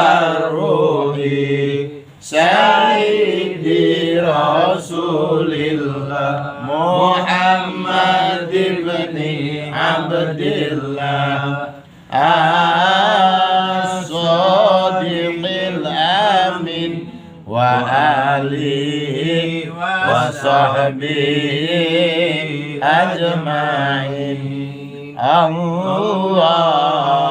والروح سيدي رسول الله محمد بن عبد الله الصادق الأمين وآله وصحبه أجمعين اللهم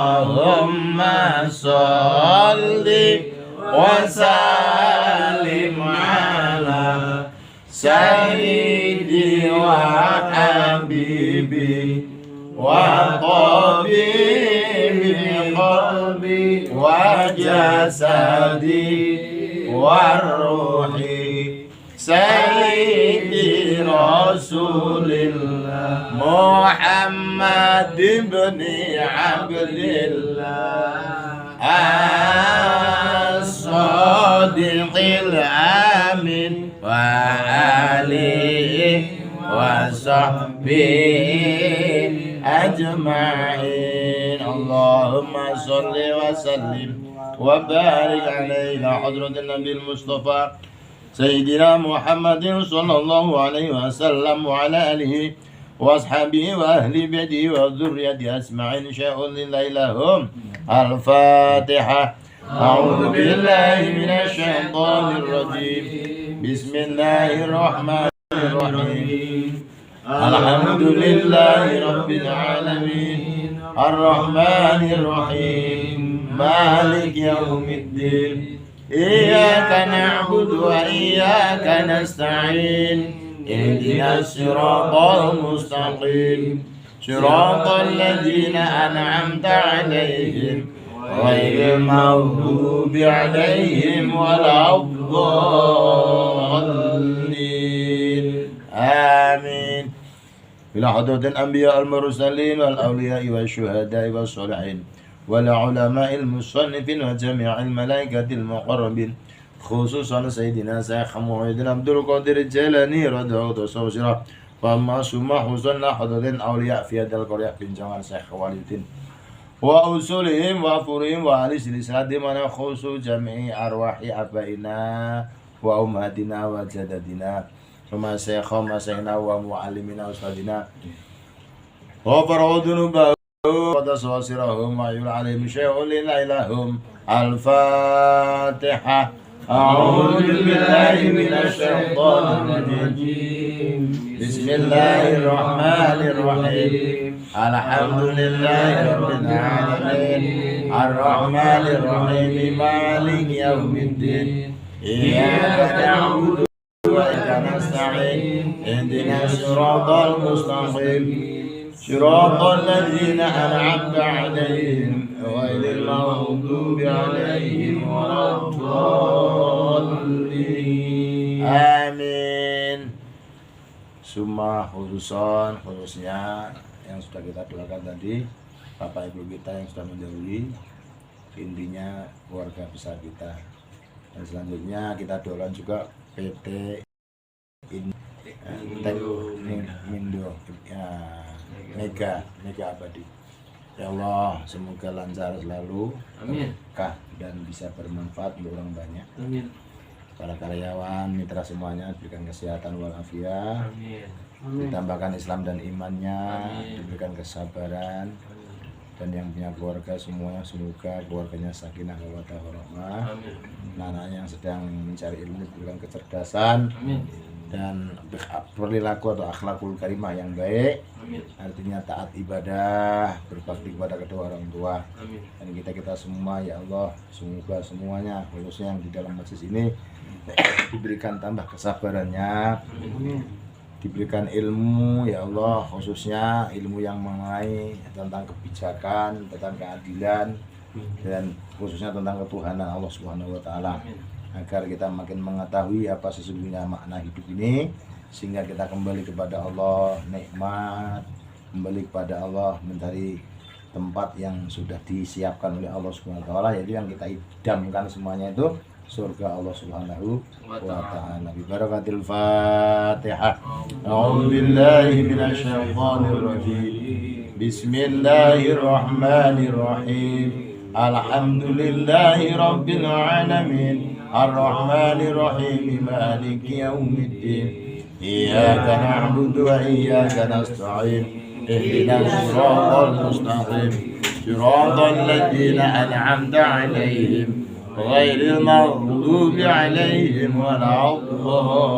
صل وسلم على سيدي وحبيبي وطبيب قلبي وجسدي والروح سيدي رسول الله محمد بن عبد الله الصادق الأمين وآله وصحبه أجمعين اللهم صل وسلم وبارك عليه حضرة النبي المصطفى سيدنا محمد صلى الله عليه وسلم وعلى آله وأصحابه وأهل بيته وذريته أجمعين شاء لله لهم الفاتحة أعوذ بالله من الشيطان الرجيم بسم الله الرحمن الرحيم الحمد لله رب العالمين الرحمن الرحيم مالك يوم الدين إياك نعبد وإياك نستعين اهدنا الصراط المستقيم صراط الذين أنعمت عليهم غير المغضوب عليهم ولا الضالين آمين إلى حضرة الأنبياء المرسلين والأولياء والشهداء والصالحين والعلماء المصنفين وجميع الملائكة المقربين خصوصا سيدنا شيخ محمد عبد القادر الجيلاني رضي الله عنه وما سمى حسن حضرة الأولياء في هذا القرية بنجان شيخ والدين وأصولهم وفروعهم وأهل سلسلتهم ونخص جميع أرواح آبائنا وأمهاتنا وجداتنا ومشايخنا ومعلمنا وأستاذنا وفرعوا ذنوبهم وتصاصرهم ويل عليهم شيء لله لهم الفاتحة أعوذ بالله من الشيطان الرجيم بسم الله الرحمن الرحيم الحمد لله رب العالمين الرحمن الرحيم مالك يوم الدين إياك نعبد وإياك نستعين اهدنا الصراط المستقيم صراط الذين أنعمت عليهم غير المغضوب عليهم ولا الضالين آمين. Summa khususnya yang sudah kita doakan tadi, Bapak Ibu kita yang sudah mendahului, intinya keluarga besar kita. Dan selanjutnya kita doakan juga PT Mindo ya, Mega Abadi. Ya Allah, semoga lancar selalu, berkah dan bisa bermanfaat untuk orang banyak. Amin. Para karyawan, mitra semuanya diberikan kesehatan walafiat, ditambahkan Islam dan imannya, diberikan kesabaran, dan yang punya keluarga semuanya semoga keluarganya sakinah mawaddah warahmah. Anak-anak yang sedang mencari ilmu diberikan kecerdasan dan perilaku atau akhlakul karimah yang baik. Artinya taat ibadah, berbakti kepada kedua orang tua. Dan kita semua ya Allah, semoga semuanya khususnya yang di dalam majelis ini diberikan tambah kesabarannya, diberikan ilmu ya Allah, khususnya ilmu yang mengenai tentang kebijakan, tentang keadilan, dan khususnya tentang ketuhanan Allah Subhanahu wa taala, agar kita makin mengetahui apa sesungguhnya makna hidup ini, sehingga kita kembali kepada Allah, nikmat, kembali kepada Allah, mencari tempat yang sudah disiapkan oleh Allah Subhanahu wa taala, yaitu yang kita idamkan semuanya itu surga Allah Subhanahu wa ta'ala. Bi barakatil Fatihah. A'udzu billahi minasyaitonir rajim. Bismillahirrahmanirrahim. الحمد لله رب العالمين الرحمن الرحيم مالك يوم الدين إياك نعبد وإياك نستعين اهدنا الصراط المستقيم صراط الذين أنعمت عليهم غير المغضوب عليهم ولا الضالين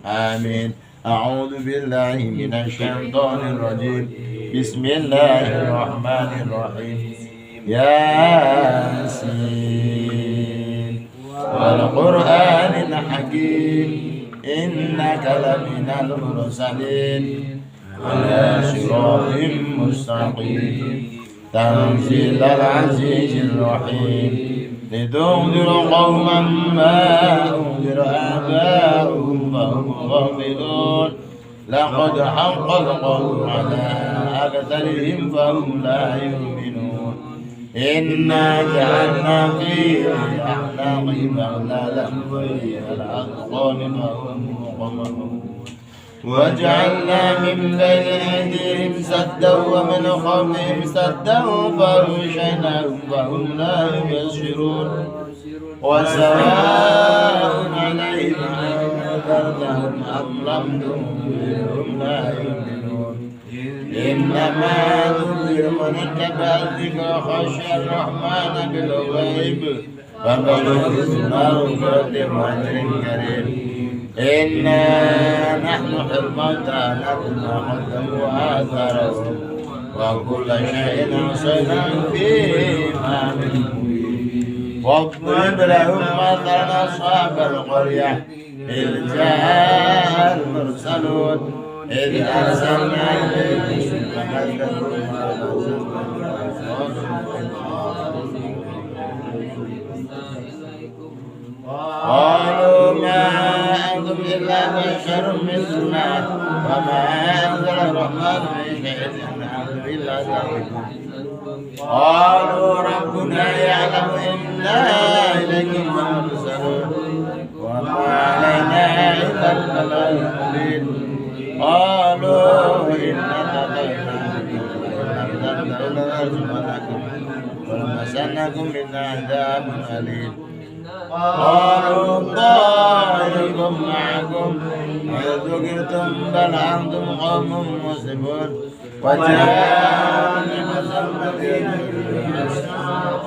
آمين. أعوذ بالله من الشيطان الرجيم بسم الله الرحمن الرحيم ياسين والقرآن الحكيم إنك لمن المرسلين على صراط مستقيم تنزيل العزيز الرحيم لتنذر قوما ما أنذر آباؤهم فهم غافلون لقد حق القول على أكثرهم فهم لا يؤمنون إنا جعلنا في أعناقهم أغلالا وفي الأذقان فهم مقمحون وجعلنا من بين أيديهم سدا ومن خلفهم سدا فأغشيناهم فهم لا يبصرون وسواء عليهم أنذرتهم أم لم تنذرهم لا يؤمنون إنما تنذر من اتبع الذكر وخشي الرحمن بالغيب فبشرنا بمغفرة وأجر كريم إنا نحن الموتى نكتب ما قدموا وآثارهم وكل شيء أحصيناه في إمام مبين واضرب لهم مثلا أصحاب القرية إذ جاء المرسلون إذ أرسلنا إليهم قالوا ما أنتم إلا بشر مثلنا وما أنزل الرحمن من شيء إن أنتم إلا ذلكم قالوا ربنا يعلم إنا إليكم مرسلون وما علينا إلا البلاغ المبين قالوا إنا تقينا بكم ولمسنكم من عذاب أليم قالوا طائركم معكم إذ ذكرتم بل أنتم قوم مسرفون وجاء المسلمين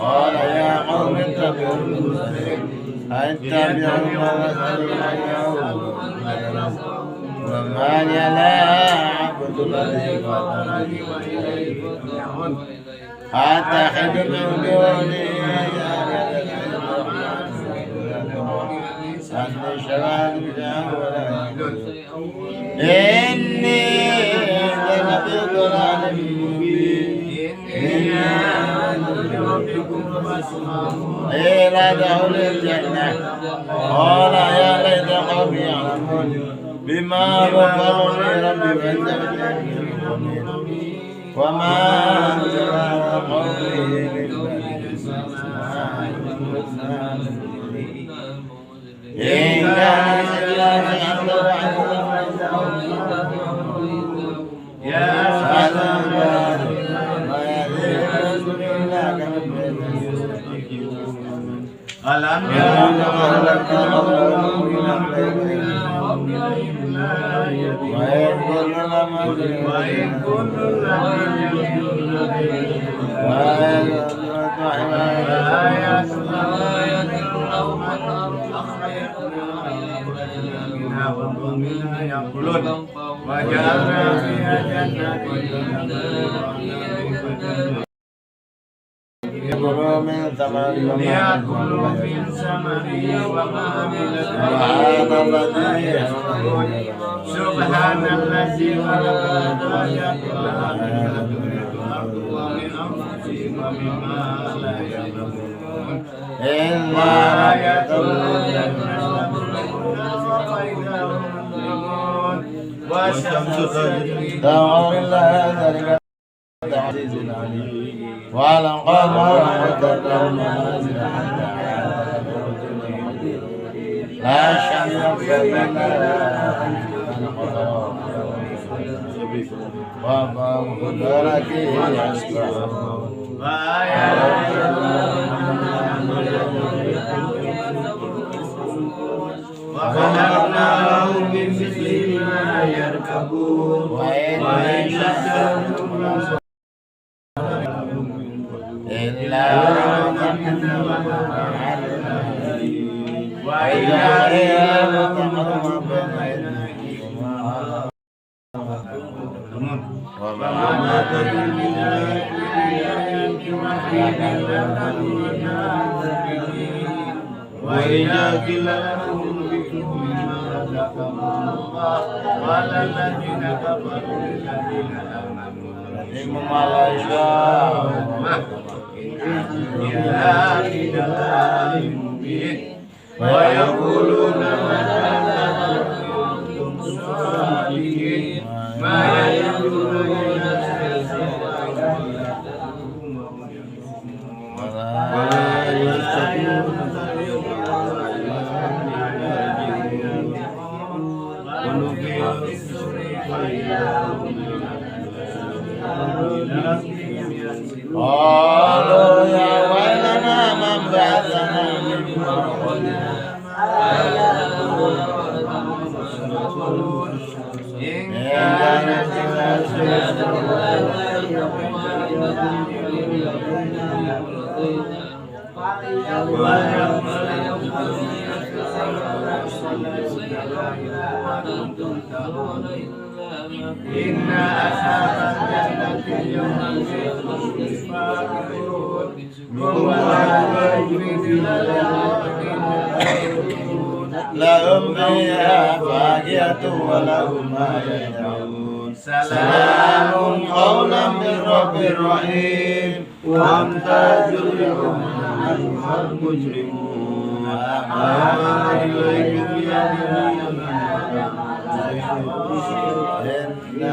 قال يا قوم اتبعوا المرسلين اتبعوا ما أرسلوا وما لي لا أعبد الذي فطرني أتخذ من دونه إني لفي ضلال مبين قيل ادخل الجنة قال يا ليت قومي يعلمون بما غفر لي ربي فاستغفرني وما أنزل على قومه من إن كان إلا أنت يا سلام ما يدرك إلا ألم يرون خلقنا قبلهم من الليل وإن كل منها يأكلون وجعلنا فيها جنات ليأكلوا من ثمره وما عملت سبحان الذي خلق الآيات كلها من أنفسهم ومما لا يعلمون إلا آيات والشمس تغفر لها ذلك العزيز العليم والقمر قدرناه منازل حتى عاد لا شمس وما قدرك يسبحون وخلقناهم من مثله ما يركبون وإن إلا وإذا قيل لهم وما تدري من وإذا قيل لهم ذكروا مما رزقهم الله قال الذين كفروا للذين آمنوا إنما لا يشاء إلا في ضلال مبين ويقولون متى كنتم صادقين ما يقولون إلا ولا يستطيعون ونفخ في الصور فإذا هم قالوا يا ويلنا من بعثنا من مرقدنا إن كانت إن أصحاب الجنة اليوم فاكهون لهم فيها فاكهة ولهم ما يدعون سلام قولا من رب رحيم وامتازوا اليوم أيها المجرمون إليكم يا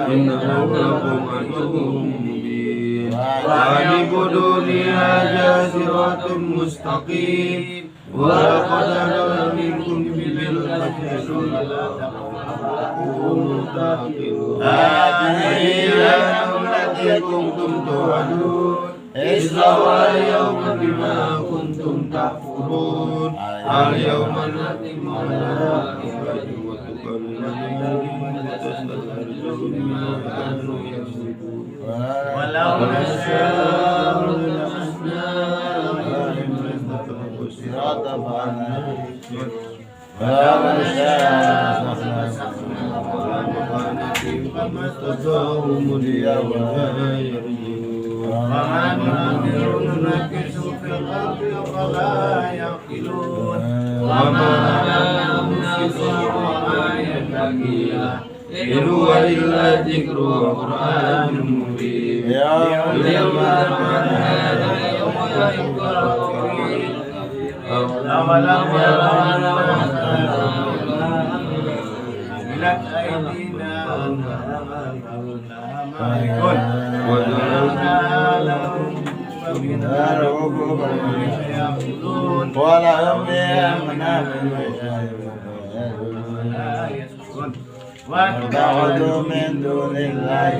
إن ربكم عدو مبين واعبدوني هذا صراط مستقيم ولقد أضل منكم بالبدعة هذه التي كنتم توعدون اصلوها اليوم بما كنتم تكفرون اليوم نختم على أفواههم وتكلمنا وتستخرجون بما كانوا يكسبون ولو نشاء لمسنا الصراط ولو نشاء فما استطاعوا مضيا ولا يرجعون وما ننكس في الأرض فلا يعقلون وما ننكس وما ينبغي له إن هو إلا ذكر وقرآن مبين يوم هذا يوم أولم يروا ملت أيدينا وجعلنا لهم فمنها يأكلون ولهم فيها منافع واتخذوا من دون الله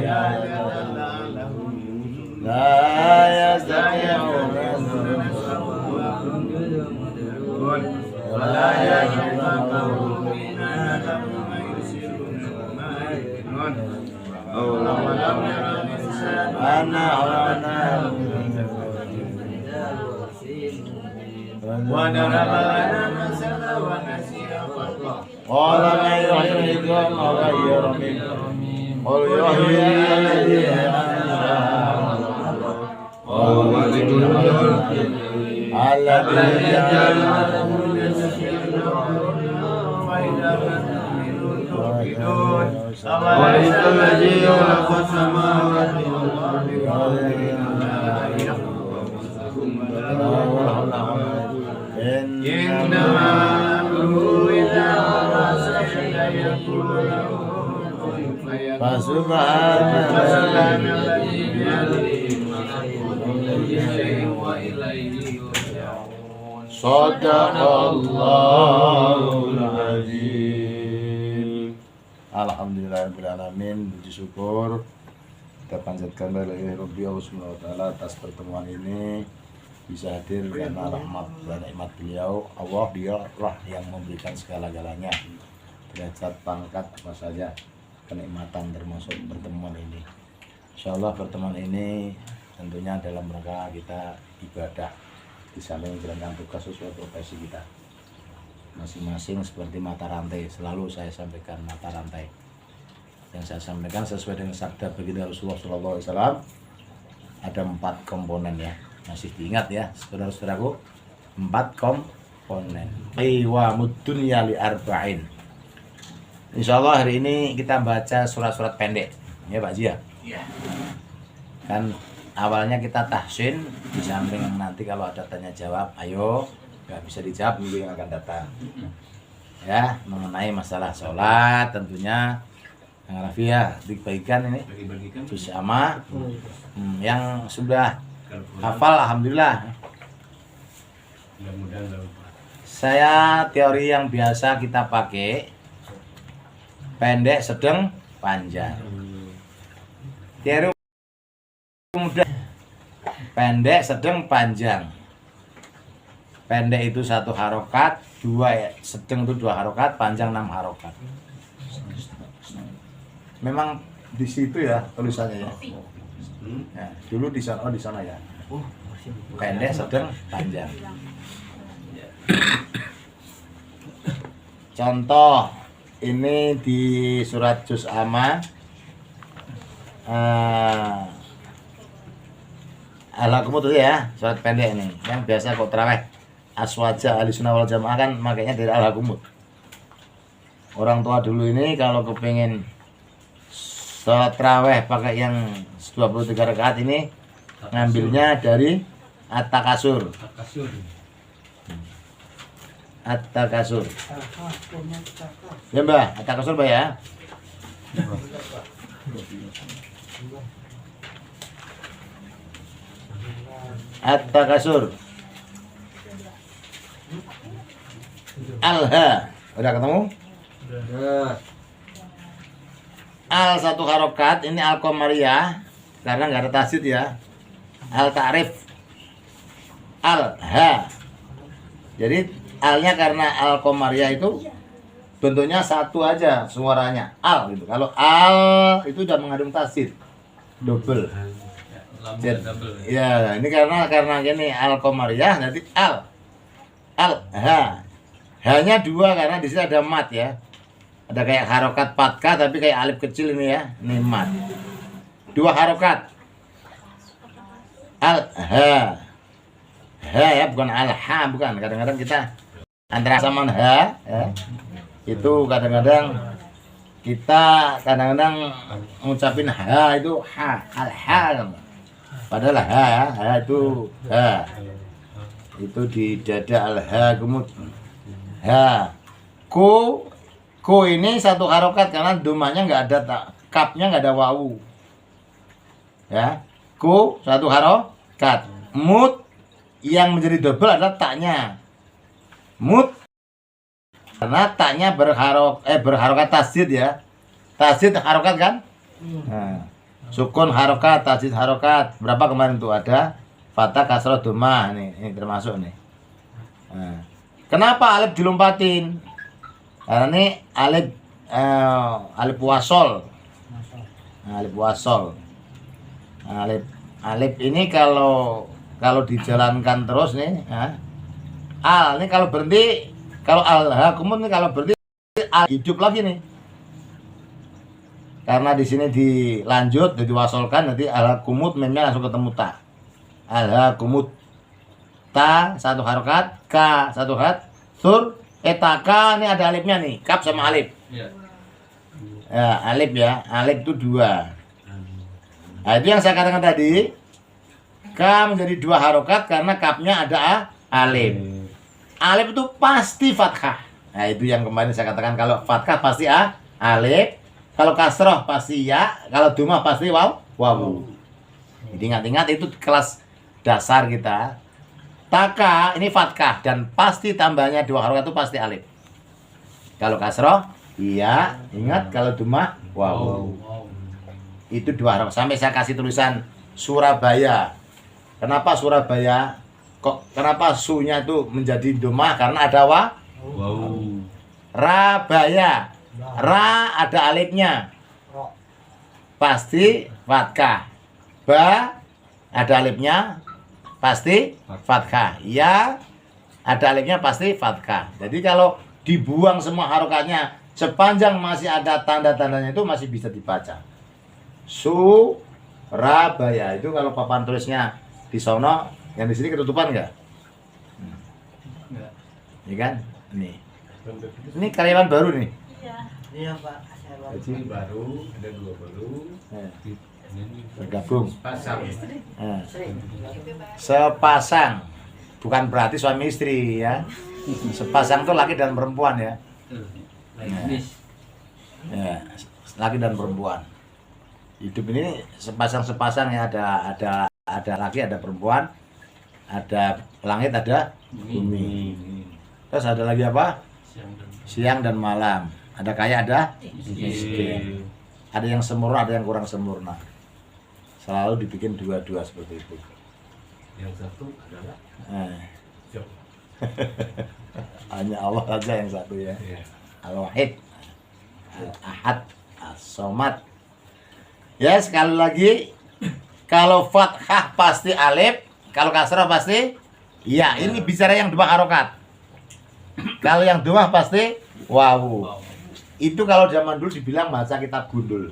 لا يستطيعون ولا يشركون ما يسرون وما يكتمون أولم يرى الإنسان أنا وضرب لنا مثلا ونسي خلقه قال من يحيي العظام وغير منه قل يحيي الذي أنشأها وهو بكل خلق الذي جعل وليس الذي خلق السماوات والأرض إنما أمره إذا أراد شيئا يقول له كن فيكون فسبحان الذي بيده كل شيء وإليه يرجعون صدق الله العظيم. Alhamdulillahirabbil alamin, puji syukur kita panjatkan kepada Rabbi Allah Subhanahu wa taala atas pertemuan ini bisa hadir karena rahmat dan nikmat beliau. Allah dialah yang memberikan segala-galanya, derajat, pangkat, apa saja, kenikmatan termasuk pertemuan ini. Insyaallah pertemuan ini tentunya dalam rangka kita ibadah di samping menjalankan tugas sesuai profesi kita masing-masing. Seperti mata rantai, selalu saya sampaikan mata rantai yang saya sampaikan sesuai dengan sabda baginda Rasulullah SAW. Ada 4 komponen ya, masih diingat ya saudara-saudaraku, 4 komponen. Qiwamud dunya li arba'in. Insyaallah hari ini kita baca surat-surat pendek ya Pak Jia. Iya. Kan awalnya kita tahsin, di samping nanti kalau ada tanya jawab, ayo nggak bisa dijawab minggu yang akan datang ya, mengenai masalah sholat tentunya yang Rafia dibagikan ini bersama yang sudah hafal alhamdulillah. Saya teori yang biasa kita pakai pendek, sedang, panjang. Teori mudah pendek, sedang, panjang. Pendek itu 1 harokat, 2 sedang itu 2 harokat, panjang 6 harokat. Memang di situ ya tulisannya ya. Ya dulu di sana, di sana ya. Pendek, sedang, panjang. Contoh ini di surat Juz Amma Al-Qamut ya, surat pendek ini yang biasa kok terawih aswaja ahli sunnah wal jamaah kan makanya dari Al-Qamut. Orang tua dulu ini kalau kepengen sholat terawih pakai yang 23 rakaat ini ngambilnya dari At-Takasur. At-Takasur. Ya Mbak, At-Takasur Mbak ya. At-Takasur. Al-Ha. Udah ketemu? Udah. Al 1 harokat ini al-qamariyah karena nggak ada tasdid ya. Al-ta'rif. Al-ha. Jadi alnya karena al-qamariyah itu bentuknya 1 aja suaranya al gitu. Kalau al itu udah mengandung tasdid double. Ya, ini karena gini al-qamariyah nanti al-ha. Hanya 2 karena di sini ada mat ya. Ada kayak harokat fathah tapi kayak alif kecil ini ya, ini mat. 2 harokat. Al-ha. Ha ya, bukan al-ha, bukan. Kadang-kadang kita antara sama ha ya. Itu kadang-kadang kita ngucapin ha itu ha, al-ha. Padahal ha ya, ha itu ha. Itu di dada al-ha gemut. Ha. Ko ini 1 harokat karena domanya nggak ada kapnya, nggak ada wawu ya. Ko 1 harokat. Mut yang menjadi double adalah taknya mut karena taknya berharokat tasdid ya. Tasdid harokat kan. Nah, sukun harokat, tasdid harokat. Berapa kemarin tuh ada fathah, kasrah, dhammah ini termasuk nih. Nah, kenapa alif dilompatin? Karena ini alif wasol. Alif wasol. Alif ini kalau dijalankan terus nih, al ini kalau berhenti, kalau al-hakumut ini kalau berhenti al hidup lagi nih. Karena di sini dilanjut, diwasolkan nanti al-hakumut memnya langsung ketemu ta. Al-hakumut ta 1 harokat, ka 1 harokat, sur etaka ini ada alifnya nih, kap sama alif. Ya, alif ya, alif itu 2. Nah, itu yang saya katakan tadi. Ka menjadi 2 harokat karena kapnya ada alif. Alif itu pasti fathah. Nah, itu yang kemarin saya katakan kalau fathah pasti alif, kalau kasroh pasti ya, kalau dhammah pasti wawu. Jadi ingat-ingat itu kelas dasar kita. Taka ini fathah dan pasti tambahnya 2 harokat itu pasti alif. Kalau kasroh iya, ingat kalau dhammah wawu. Itu 2 harokat. Sampai saya kasih tulisan Surabaya. Kenapa Surabaya? Kenapa su-nya itu menjadi domah? Karena ada Wow. Rabaya. Ra ada alifnya. Pasti fathah. Ba ada alifnya. Pasti fathah. Ya ada alifnya pasti fathah. Jadi kalau dibuang semua harokatnya, sepanjang masih ada tanda-tandanya itu masih bisa dibaca. Surabaya itu kalau papan tulisnya di sono, yang di sini ketutupan enggak? Ini kan? Ini karyawan baru nih. Iya Pak. Ini baru, ada 2 baru. Bergabung. Pasang. Sepasang. Bukan berarti suami istri ya. Sepasang itu laki dan perempuan ya. Ya, laki dan perempuan. Hidup ini sepasang ya, ada laki, ada perempuan, ada langit, ada bumi. Terus ada lagi apa? Siang dan malam. Ada kaya, ada miskin. Ada yang sempurna, ada yang kurang sempurna. Selalu dibikin 2-2 seperti itu. Yang satu adalah Jok. Hanya Allah saja yang satu ya. Al-Wahid, Al-Ahad, As-Somad. Ya, sekali lagi, kalau fathah pasti alif, kalau kasrah pasti ya. Ini bicara yang 2 harokat. Kalau yang 2 pasti wawu. Itu kalau zaman dulu dibilang baca kitab gundul.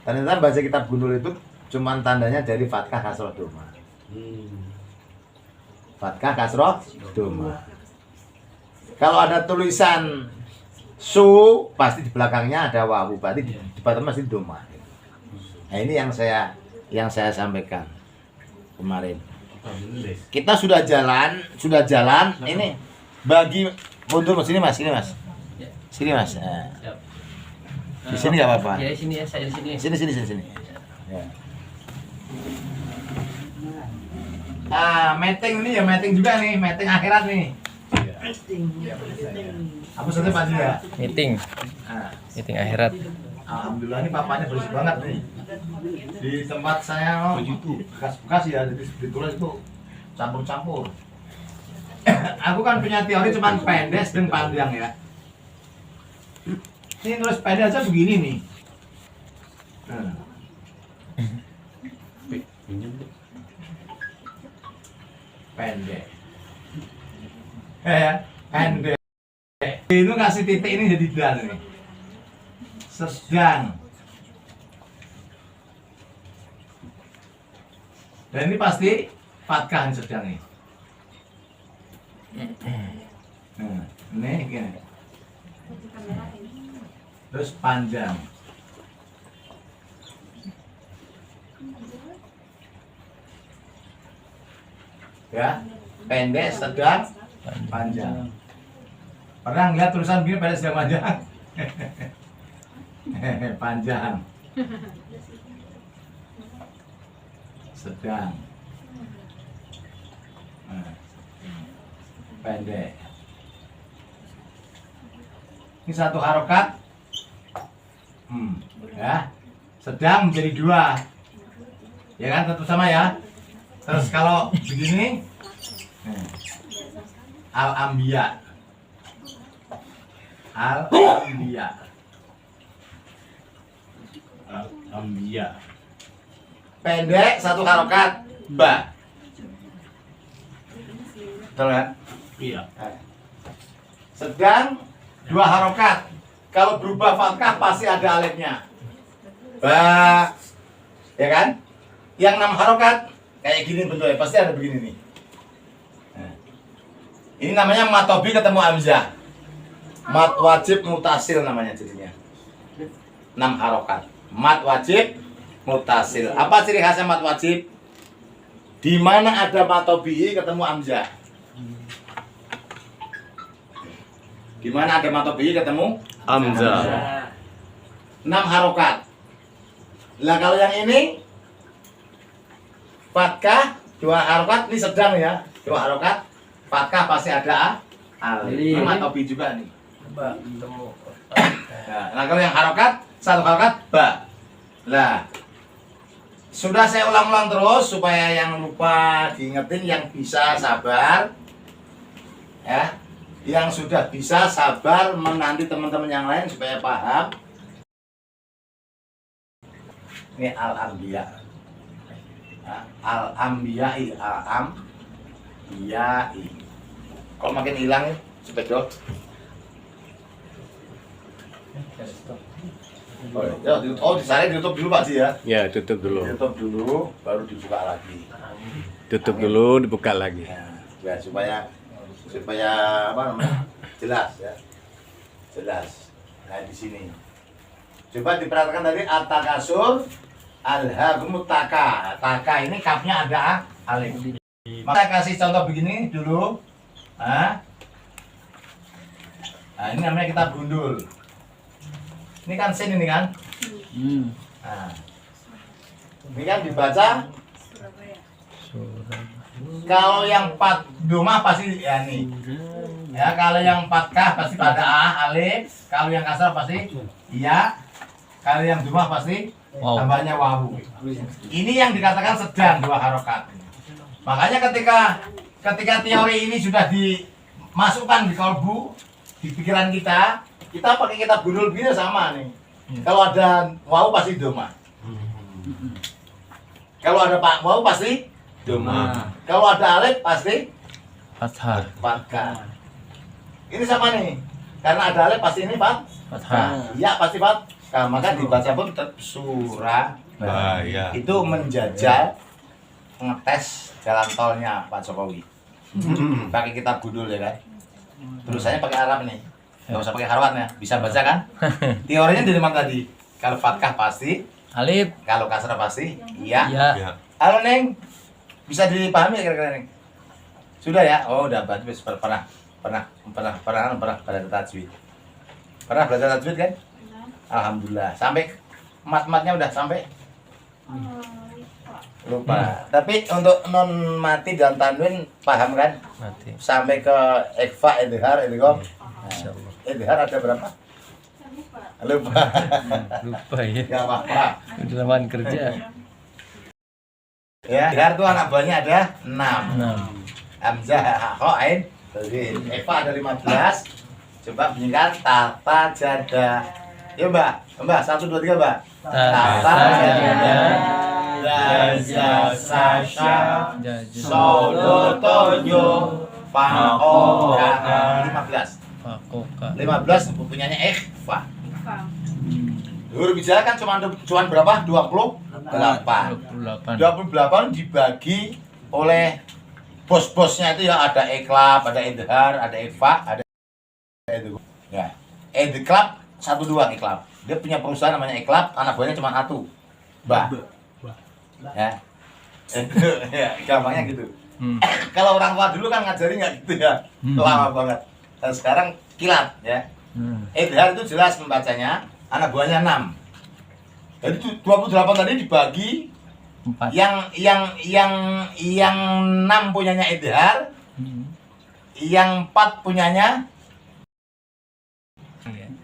Ternyata baca kitab gundul itu cuman tandanya dari fathah kasroh doma. Fathah kasroh doma. Kalau ada tulisan su, pasti di belakangnya ada wawu, berarti di depan masih doma. Nah, ini yang saya sampaikan kemarin. Kita sudah jalan. Ini bagi mundur mas, sini mas. Sini mas. Di sini nggak apa-apa. Ya, sini ya, saya di sini. Sini. Ya. Meeting ini ya, meeting juga nih, meeting akhirat nih. Apa saja Pak juga? Meeting akhirat. Alhamdulillah ini papanya bersih banget nih. Di tempat saya bekas-bekas ya, jadi sebetulnya itu campur-campur. Aku kan punya teori cuma pendek dan panjang ya. Ini nulis pendek aja begini nih. Pendek. Pendek. Ini kasih titik ini jadi dal nih. Sedang. Dan ini pasti fathah yang sedang nih. Ini gini. Terus panjang. Ya, pendek, sedang, panjang. Pernah ngeliat tulisan begini pendek, sedang, panjang? Panjang. Sedang. Pendek. Ini satu harokat. Ya. Sedang menjadi 2. Ya kan, tentu sama ya. Terus kalau begini, Al-Anbiya. Pendek, satu harokat, ba. Betul kan? Iya. Sedang, 2 harokat. Kalau berubah fathah pasti ada alifnya. Ba. Ya kan? Yang 6 harokat kayak gini bentuknya, pasti ada begini nih. Ini namanya matobi ketemu hamzah. Mat wajib mutasil namanya jadinya. 6 harokat. Mat wajib mutasil. Apa ciri khasnya mat wajib? Di mana ada matobi ketemu hamzah. Di mana ada matobi ketemu hamzah. 6 harokat. Lah kalau yang ini fathah 2 harokat, ini sedang ya. 2 harokat, fathah pasti ada alif. Ini matobi juga nih. Coba ketemu. Nah kalau yang harokat, 1 harokat ba. Lah, sudah saya ulang-ulang terus supaya yang lupa diingetin, yang bisa sabar, ya, yang sudah bisa sabar menanti teman-teman yang lain supaya paham. Ini al-anbiya, al-anbiya'i, al-anbiya'i. Kalau makin hilang sepedol. Oh, disana ditutup dulu Pak Ji ya? Ya, tutup dulu. Ditutup dulu, baru dibuka lagi. Tutup dulu, dibuka lagi. Ya, supaya apa namanya? Jelas ya. Jelas. Nah, di sini. Coba diperhatikan tadi at-takasur, al-hakumut taka. Taka ini kapnya ada alif. Maka kasih contoh begini dulu. Nah, ini namanya kita gundul. Ini kan sin ini kan? Nah, ini kan dibaca. Kalau yang 4 doma pasti ya nih. Ya, kalau yang 4K pasti pada A, alif. Kalau yang kasar pasti iya. Kalau yang doma pasti tambahnya wawu. Ini yang dikatakan sedang 2 harokat. Makanya ketika teori ini sudah dimasukkan di kalbu, di pikiran kita pakai kitab gundul begini sama nih. Kalau ada wawu pasti doma. Kalau ada pak wawu pasti doma. Kalau ada alif pasti fathah. Ini sama nih. Karena ada alif pasti ini fathah. Iya pasti fathah. Maka dibaca pun tetap Surabaya. Itu menjajal ngetes jalan tolnya Pak Jokowi. Pakai kitab gundul ya kan. Tulisannya pakai Arab nih. Nggak usah pakai harwat ya, bisa baca kan? Teorinya dari mana tadi? Kalau fathah pasti alif, kalau kasrah pasti iya. Halo Neng, bisa dipahami kira-kira Neng? Sudah ya? Oh udah berarti pernah belajar tajwid. Pernah belajar tajwid kan? Alhamdulillah. Sampai mat-matnya udah sampai? Lupa. Tapi untuk non mati dan tanwin paham kan? mati. Sampai ke ikhfa, idhar, idgham. Idhar ada berapa? Lupa. Lupa ya. Gak apa-apa. Udah lamaan kerja. Ya, idhar tuh anak buahnya ada 6. 6. Hamzah, ha, ain, tadwin. Ikhfa ada 15. Coba bunyikan tata jada. Ya Mbak, 1, 2, 3 Mbak. Tata jada. Raja Sasha Solo Toyo Fakoka 15 punyanya ikhfa. Huruf bicara kan cuma berapa? 28 dibagi oleh bos-bosnya itu ya ada iklab, ada idhar, ada ikhfa, ada idgham. Ya, iklab 1, 2 iklab. Dia punya perusahaan namanya iklab, anak buahnya cuma 1. Mbak. Ya, ya gampangnya gitu. Kalau orang tua dulu kan ngajari nggak gitu ya, lama banget. Dan sekarang kilat ya. Idhar itu jelas membacanya, anak buahnya 6. Jadi 28 tadi dibagi 4. Yang 6 punyanya idhar, yang 4 punyanya,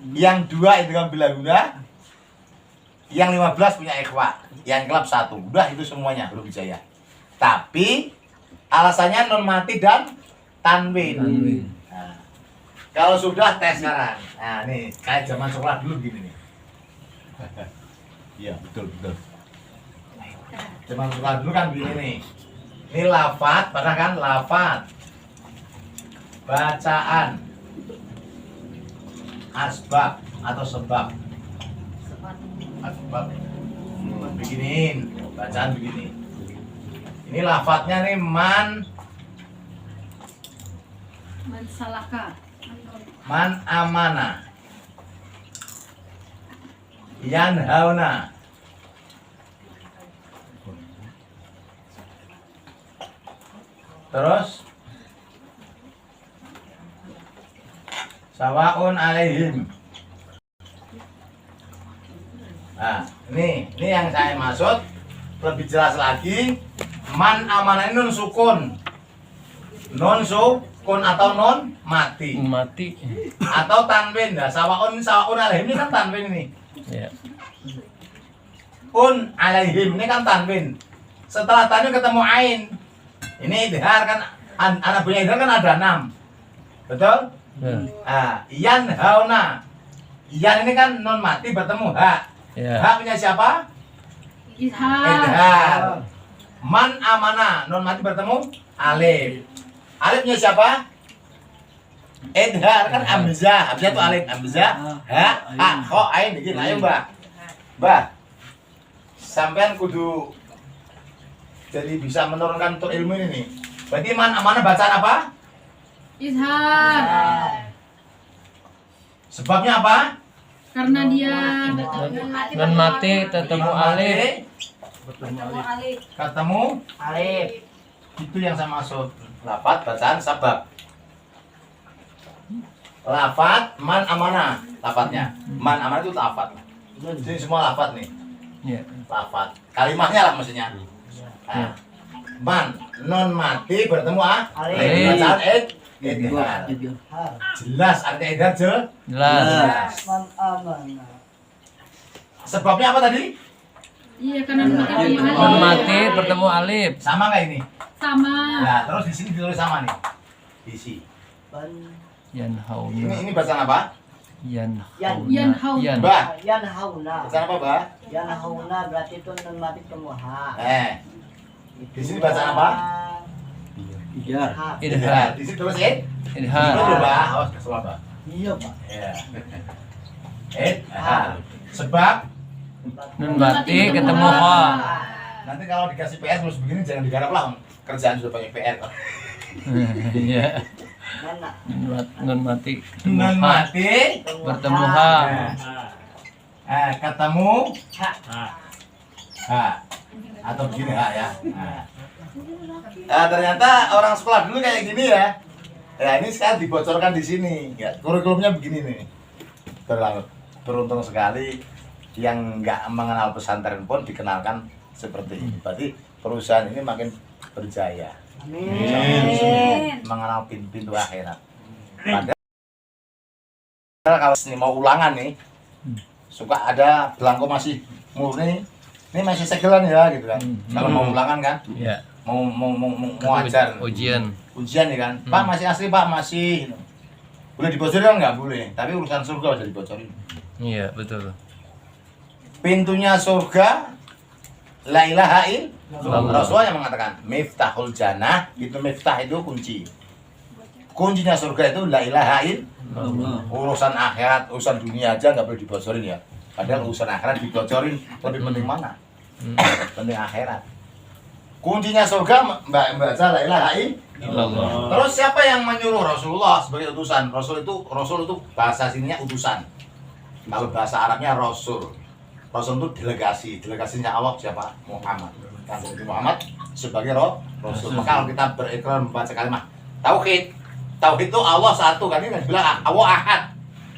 yang 2 idgham bilaguna, yang 15 punya ikhfa, yang kelab 1. Udah itu semuanya huruf hijaiyah. Tapi alasannya non mati dan tanwin. Nah, kalau sudah tes sekarang. Nah, nih kayak zaman sekolah dulu gini nih. Iya, betul. Zaman sekolah dulu kan begini nih. Ini lafat, pernah kan lafat. Bacaan. Asbab atau sebab. Asbab. Beginiin, bacaan begini. Ini lafadznya nih man salaka, man amana, yanhauna, terus sawaun alaihim. Nah, ini yang saya maksud lebih jelas lagi. Man amanah ini nun sukun atau non mati atau tanwin. Nah, sawaun alaihim ini kan tanwin ini. Ya. un alaihim, ini kan tanwin. Setelah tanwin ketemu ain. Ini idhar kan, anak punya idhar kan ada 6. Betul? Yan hauna. Yan ini kan non mati bertemu ha. Ha punya siapa? Idhar. Man amana, non mati bertemu alif. Alif punya siapa? Idhar kan hamzah. Hamzah itu alif, hamzah. Ha, kho, ain dikit. Ayo, Mbak. Mbak. Sampean kudu jadi bisa menurunkan untuk ilmu ini nih. Berarti man amana bacaan apa? Izhar. Sebabnya apa? Karena dia non mati ketemu alif. Ketemu Alif. itu yang saya maksud. Lafat bacaan sabab. Lafat man amana lafadnya. Man amana itu lafat. Jadi semua lafat nih. Iya. Lafat. Kalimatnya lah maksudnya. Nah, man non mati bertemu Alif. bacaan idhar. Jelas artinya idhar Jelas. Man amana. Sebabnya apa tadi? iya karena dia Non mati bertemu alif. Sama nggak ini? sama. Nah, terus di sini ditulis sama nih. Isi. Yan hauna. Ini bacaan apa? Yan Yan hauna. Yan. Bah. Yan hauna. Bacaan apa, Bah? Yan hauna berarti itu non mati ketemu ha. Di sini bacaan apa? Ha. Idhar. Di sini tulis id. Idhar. Itu loh, Bah. Awas kesel, Bah. Iya, Pak. Ya. Sebab Non mati ketemu ha. nanti kalau dikasih PR terus begini jangan digarap lah. Kerjaan sudah banyak PR. Iya. Mana? Non mati ketemu Non ha. mati Bertemu ha. ketemu Ha. atau begini ya. Ternyata orang sekolah dulu kayak gini ya. Ya ini sekarang dibocorkan di sini. Ya, kurikulumnya begini nih. Beruntung sekali yang nggak mengenal pesantren pun dikenalkan seperti ini. Berarti perusahaan ini makin berjaya. Amin. Mengenal pintu akhirat. Padahal kalau ini mau ulangan nih, suka ada belangko masih murni, ini masih segelan ya gitu kan. Kalau mau ulangan kan, Iya. mau ajar Ujian. ya kan, Pak masih asli Pak masih. Boleh dibocorin kan nggak boleh, tapi urusan surga udah dibocorin. Iya, betul. Pintunya surga, la ilaha Allah. Rasulullah yang mengatakan miftahul jannah, itu miftah itu kunci. Kuncinya surga itu la ilaha illallah. Urusan akhirat, urusan dunia aja nggak boleh dibocorin ya. Padahal urusan akhirat dibocorin lebih penting mana? Penting akhirat. Kuncinya surga membaca la ilaha illallah. Terus siapa yang menyuruh Rasulullah sebagai utusan? Rasul itu bahasa sininya utusan. Kalau bahasa Arabnya rasul. Rasul itu delegasi. Delegasinya Allah siapa? Muhammad. Nabi Muhammad sebagai rasul. Maka kalau kita berikrar membaca kalimat tauhid. Tauhid itu Allah satu kan, ini bilang Allah ahad.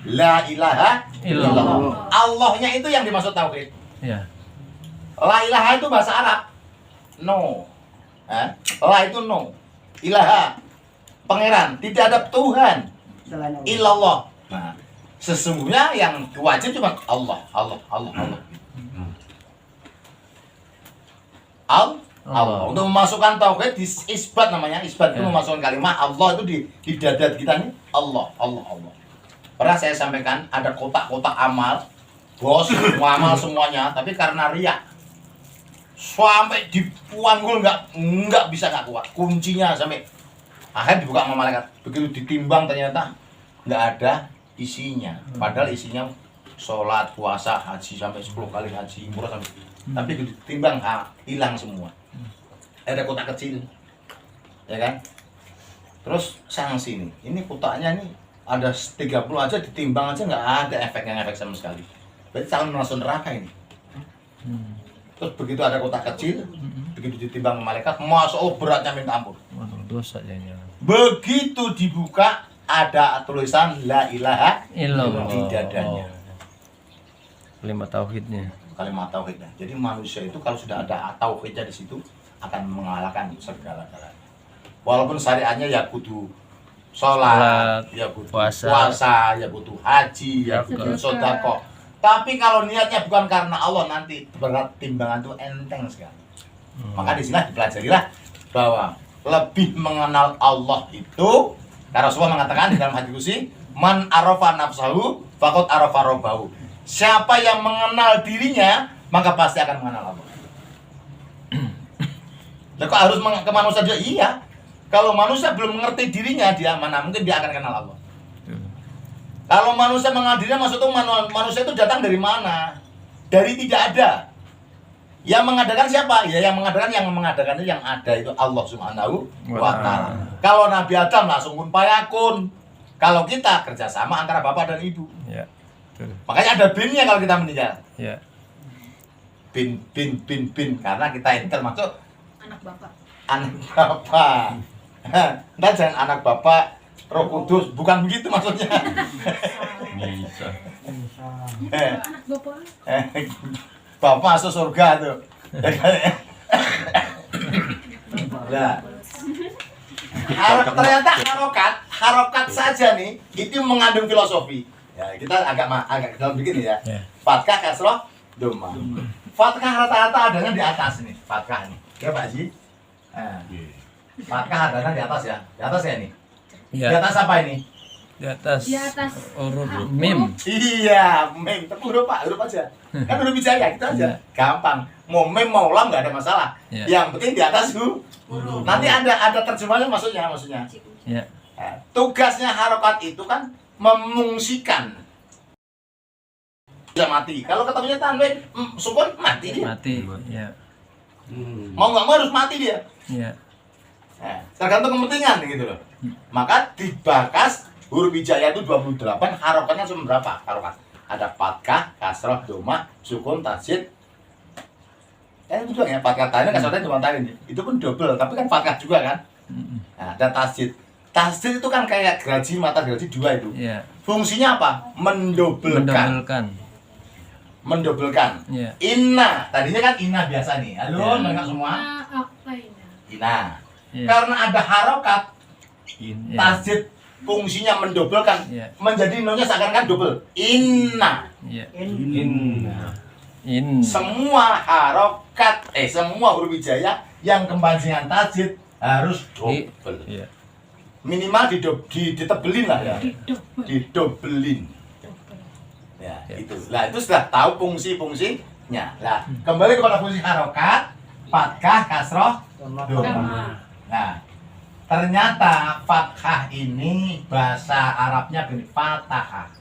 La ilaha illallah. Allahnya itu yang dimaksud tauhid. Iya. La ilaha itu bahasa Arab. No. La itu no. Ilaha pangeran, tidak ada Tuhan Selain Allah. illallah. Nah, sesungguhnya yang wajib cuma Allah. Allah. Untuk memasukkan tauhid di isbat namanya. Isbat itu memasukkan kalimat Allah itu di dada kita nih Allah. Pernah saya sampaikan ada kotak-kotak amal, bos, semua amal semuanya, tapi karena riak sampai dipuanggul nggak bisa nggak kuat. Kuncinya sampai akhir dibuka sama malaikat. Begitu ditimbang ternyata nggak ada isinya. Padahal isinya sholat, puasa, haji sampai 10 kali haji, umroh sampai. Tapi begitu ditimbang hilang semua. Ada kotak kecil, ya kan? Terus sanksi nih. Ini kotaknya nih ada 30 aja ditimbang aja nggak ada efek sama sekali. Berarti calon masuk neraka ini. Terus begitu ada kotak kecil, begitu ditimbang malaikat, masuk beratnya minta ampun. Waduh, dosa jadinya. Begitu dibuka ada tulisan la ilaha Illallah. di dadanya. Kalimat tauhidnya. Kalimat tauhidnya. Jadi manusia itu kalau sudah ada tauhidnya di situ akan mengalahkan segala-galanya. Walaupun syariatnya ya kudu sholat, ya kudu puasa, ya kudu haji, ya kudu sedekah. Tapi kalau niatnya bukan karena Allah, nanti berat timbangan itu enteng sekali. Maka di sini dipelajarilah bahwa lebih mengenal Allah itu, karena Rasulullah mengatakan di dalam hadis qudsi, man arafa nafsahu faqad arafa rabbahu. Siapa yang mengenal dirinya, maka pasti akan mengenal Allah. Lah kok harus ke manusia juga? Iya. Kalau manusia belum mengerti dirinya, dia mana mungkin dia akan kenal Allah. Kalau manusia mengenal dirinya, maksudnya manusia itu datang dari mana? Dari tidak ada. Yang mengadakan siapa? Ya yang mengadakan itu yang ada itu Allah Subhanahu wa Ta'ala. Kalau Nabi Adam langsung kun fayakun. Kalau kita kerjasama antara bapak dan ibu. Ya. Betul. Makanya ada binnya kalau kita meninggal. Ya. Bin karena kita ini termasuk Anak bapak. anak bapak. Nah, jangan anak bapak Roh Kudus, bukan begitu maksudnya. Bisa. Anak bapak. Bapak masuk surga tuh. Nah, ternyata harokat saja nih itu mengandung filosofi. Ya, kita agak dalam begini ya. Fathah, kasroh, doma. Fathah rata-rata adanya di atas nih, fathah nih. Ya Pak Ji. Fathah adanya di atas ya. Di atas ya nih. Di Ya. atas apa ini? Di atas. Di atas Huruf mim. Iya, mem. Tapi huruf Pak, huruf aja. Kan huruf bijaya, gitu aja. Gampang. Mau mem mau lam nggak ada masalah. Ya. Yang penting di atas huruf. Nanti ada terjemahnya maksudnya. Ya. Nah, tugasnya harokat itu kan memungsikan. Bisa mati. Kalau ketemunya tanwin, sukun mati dia. Mati. Ya. Mau nggak mau harus mati dia. Ya. Nah, tergantung kepentingan gitu loh. Maka dibakas huruf bijaya itu 28, harokatnya cuma berapa? Harokat. Ada fathah, kasroh, doma, sukun, tasjid. Itu doang ya, fathah tadi kasrohnya cuma tadi. Itu pun double, tapi kan fathah juga kan. Nah, ada tasjid. Tasjid itu kan kayak gergaji, mata gergaji dua itu. Ya. Fungsinya apa? Mendobelkan. Ya. Inna, tadinya kan inna biasa nih. Halo, enggak semua? Apa ini? Inna. Ya. Karena ada harokat, Ya. tasjid fungsinya mendobelkan, Ya. menjadi nonnya seakan-akan double. Inna. Ya. Inna. Semua harokat, semua huruf bijaya yang kepanjangan tasjid harus double. Ya. Minimal ditebelin lah ya. Didobel. Didobelin. Ya, itu. Lah itu sudah tahu fungsi-fungsinya. Lah, kembali kepada fungsi harokat, fathah, kasroh, doma. Nah, ternyata fathah ini bahasa Arabnya begini, fatahah.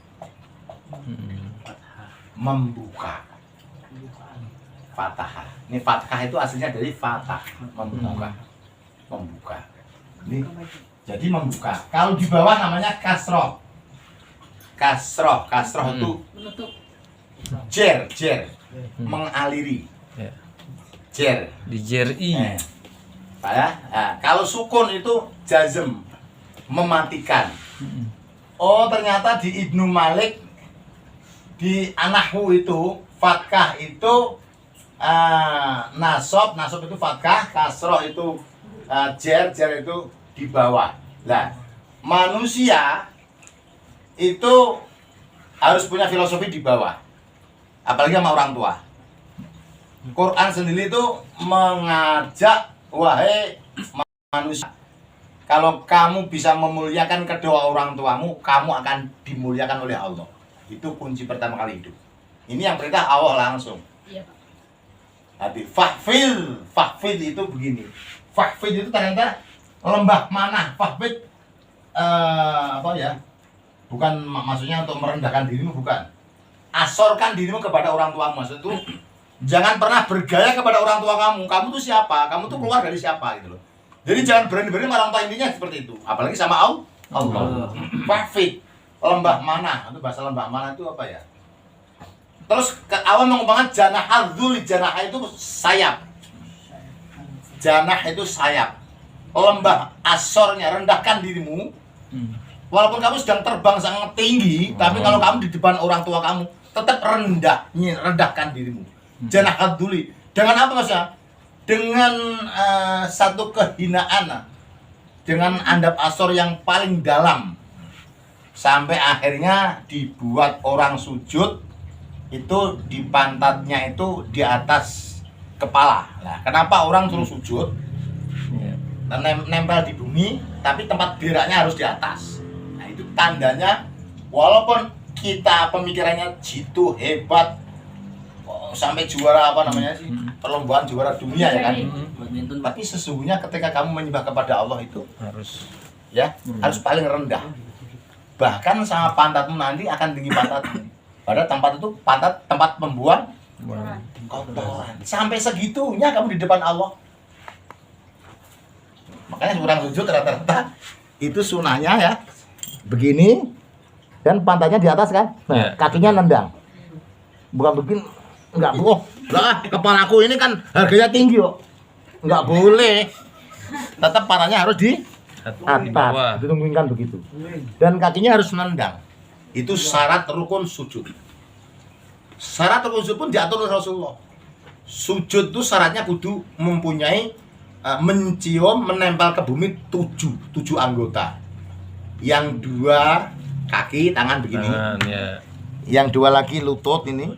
Membuka. Fatahah. Ini fathah itu aslinya dari fatah, membuka. Membuka. Ini jadi membuka. Kalau di bawah namanya kasroh. Kasroh itu Menutup. jer, mengaliri. Ya. Jer. Di jeri. Pak ya. Nah, kalau sukun itu jazm, mematikan. Oh, ternyata di Ibnu Malik di An-Nahwu itu fathah itu nasab itu fathah, kasroh itu jer itu di bawah. Nah, manusia itu harus punya filosofi di bawah, apalagi sama orang tua. Quran sendiri itu mengajak, wahai manusia, kalau kamu bisa memuliakan kedua orang tuamu, kamu akan dimuliakan oleh Allah. Itu kunci pertama kali hidup. Ini yang perintah Allah langsung. Iya, Pak. Hati fahfil itu begini. Fahfil itu ternyata lembah mana? Fahfil apa ya? Bukan maksudnya untuk merendahkan dirimu, bukan. Asorkan dirimu kepada orang tuamu. Maksud itu jangan pernah bergaya kepada orang tua kamu. Kamu tuh siapa? Kamu tuh keluar dari siapa gitu loh. Jadi jangan berani-berani sama orang tua, intinya seperti itu. Apalagi sama Allah. Fahfil, lembah mana? Itu bahasa lembah mana itu apa ya? Terus awal mengembangkan janah hadzul, janah itu sayap. Janah itu sayap. Lembah asornya, rendahkan dirimu. Walaupun kamu sedang terbang sangat tinggi, tapi kalau kamu di depan orang tua kamu, tetap rendahkan dirimu. Janah hadzuli. Dengan apa maksudnya? Dengan satu kehinaan, dengan andap asor yang paling dalam, sampai akhirnya dibuat orang sujud itu di pantatnya itu di atas kepala. Nah, kenapa orang terus sujud? Iya. Nempel di bumi, tapi tempat beraknya harus di atas. Nah, itu tandanya walaupun kita pemikirannya jitu hebat, sampai juara apa namanya sih, perlombaan juara dunia ya kan. Tapi sesungguhnya ketika kamu menyembah kepada Allah itu Harus. ya harus paling rendah. Bahkan sama pantatmu nanti akan tinggi pantatmu. Pada tempat itu tempat membuang kotoran. Sampai segitunya kamu di depan Allah. Makanya orang sujud rata-rata itu sunahnya ya begini dan pantatnya di atas kan. Nah, kakinya nendang. Bukan begini, enggak bohong. Lah, kepalaku ini kan harganya tinggi kok. Enggak boleh. Tetap pantatnya harus di atas. Ditungguin begitu. Dan kakinya harus nendang. Itu syarat rukun sujud. Syarat rukun sujud pun diatur oleh Rasulullah. Sujud itu syaratnya kudu mempunyai mencium, menempel ke bumi tujuh anggota. Yang 2 kaki, tangan begini. Ya. Yang 2 lagi lutut ini.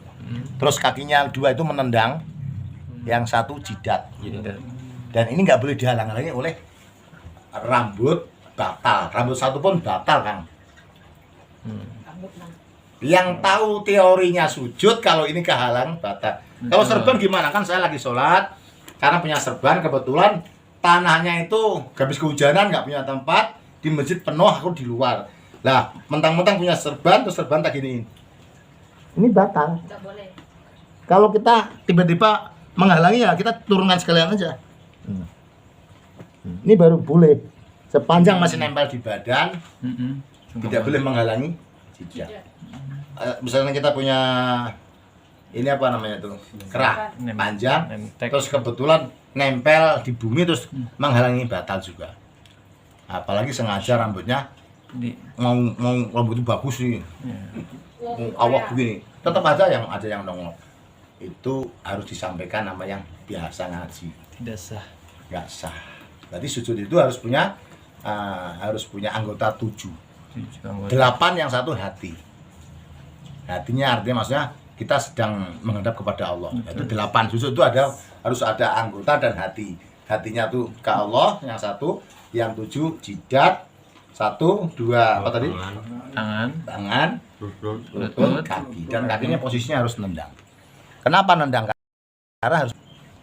Terus kakinya 2 itu menendang. Yang 1 jidat. Dan ini nggak boleh dihalang-halangi oleh rambut batal. Rambut 1 pun batal, Kang. Yang tahu teorinya sujud kalau ini kehalang batal. Kalau serban gimana? Kan saya lagi sholat karena punya serban, kebetulan tanahnya itu habis kehujanan, nggak punya tempat, di masjid penuh, aku di luar. Lah, mentang-mentang punya serban, terus serban tak giniin. Ini batal. Nggak boleh. Kalau kita tiba-tiba menghalangi ya kita turunkan sekalian aja. Ini baru boleh. Sepanjang masih nempel di badan, tidak boleh menghalangi jejak. Misalnya kita punya ini apa namanya tuh, kerah panjang, terus kebetulan nempel di bumi terus menghalangi batal juga. Apalagi sengaja rambutnya mau rambut itu bagus nih, awak begini, tetap ada yang nongol. Itu harus disampaikan nama yang biasa ngaji. Tidak sah. Nggak sah. Berarti sujud itu harus punya anggota 7. 8 yang 1 hati. Hatinya artinya maksudnya kita sedang menghadap kepada Allah. Itu 8 sujud itu harus ada anggota dan hati. Hatinya tuh ke Allah yang 1, yang 7 jidat, 1, 2 apa tadi? Tangan, lutut, kaki. Dan kakinya posisinya harus nendang. Kenapa nendang? Karena harus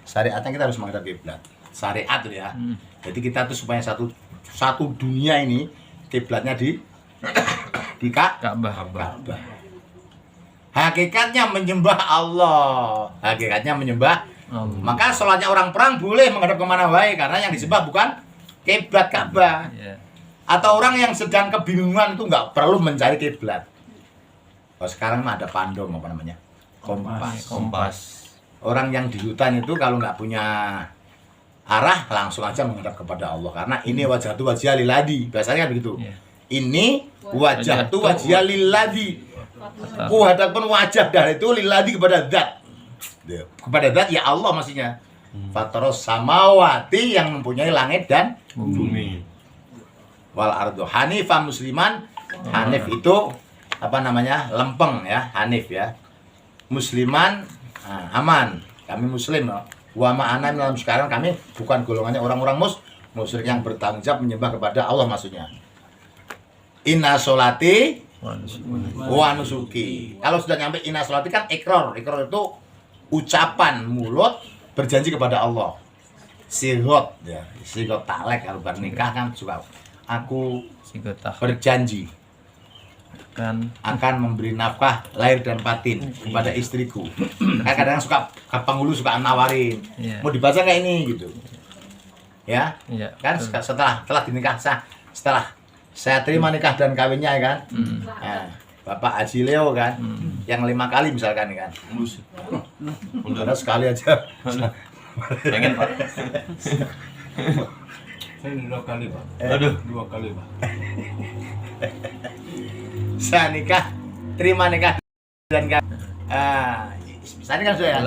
syariatnya kita harus menghadap kiblat. Syariat tuh ya. Jadi kita tuh supaya satu dunia ini kiblatnya di Ka'bah. Hakikatnya menyembah Allah. Hakikatnya menyembah. Maka sholatnya orang perang boleh menghadap kemana wae karena yang disembah bukan kiblat Ka'bah. Atau orang yang sedang kebingungan itu nggak perlu mencari kiblat. Oh, sekarang mah ada pandom apa namanya? Kompas. Orang yang di hutan itu kalau nggak punya arah langsung aja menghadap kepada Allah karena ini wajah tu wajah lilladzi. Biasanya kan begitu. Ini wajah tu wajah lilladzi. Kuhadapkan wajah dari itu lilladzi kepada zat. Kepada zat ya Allah maksudnya. Fataros samawati yang mempunyai langit dan bumi. Wal ardu hanifah musliman. Hanif itu apa namanya? Lempeng ya, hanif ya. Musliman aman. Kami muslim loh. Wa ma'ana dalam sekarang kami bukan golongannya orang-orang musyrik yang bertanggung jawab menyembah kepada Allah maksudnya. Inna sholati wa nusuki. Kalau sudah nyampe inna sholati kan ikrar. Ikrar itu ucapan mulut berjanji kepada Allah. Sigot ya, sigot taklek kalau bernikah kan suka aku berjanji akan memberi nafkah lahir dan batin kepada istriku. Kadang-kadang suka penghulu suka nawarin, mau dibaca kayak ini gitu, ya. Kan setelah dinikah setelah saya terima nikah dan kawinnya ya kan, Bapak Haji Leo kan, yang 5 kali misalkan kan, udah sekali aja. Pengen Pak. Saya 2 kali Pak. Aduh, 2 kali Pak. Saya nikah, terima nikah dan saya kan saya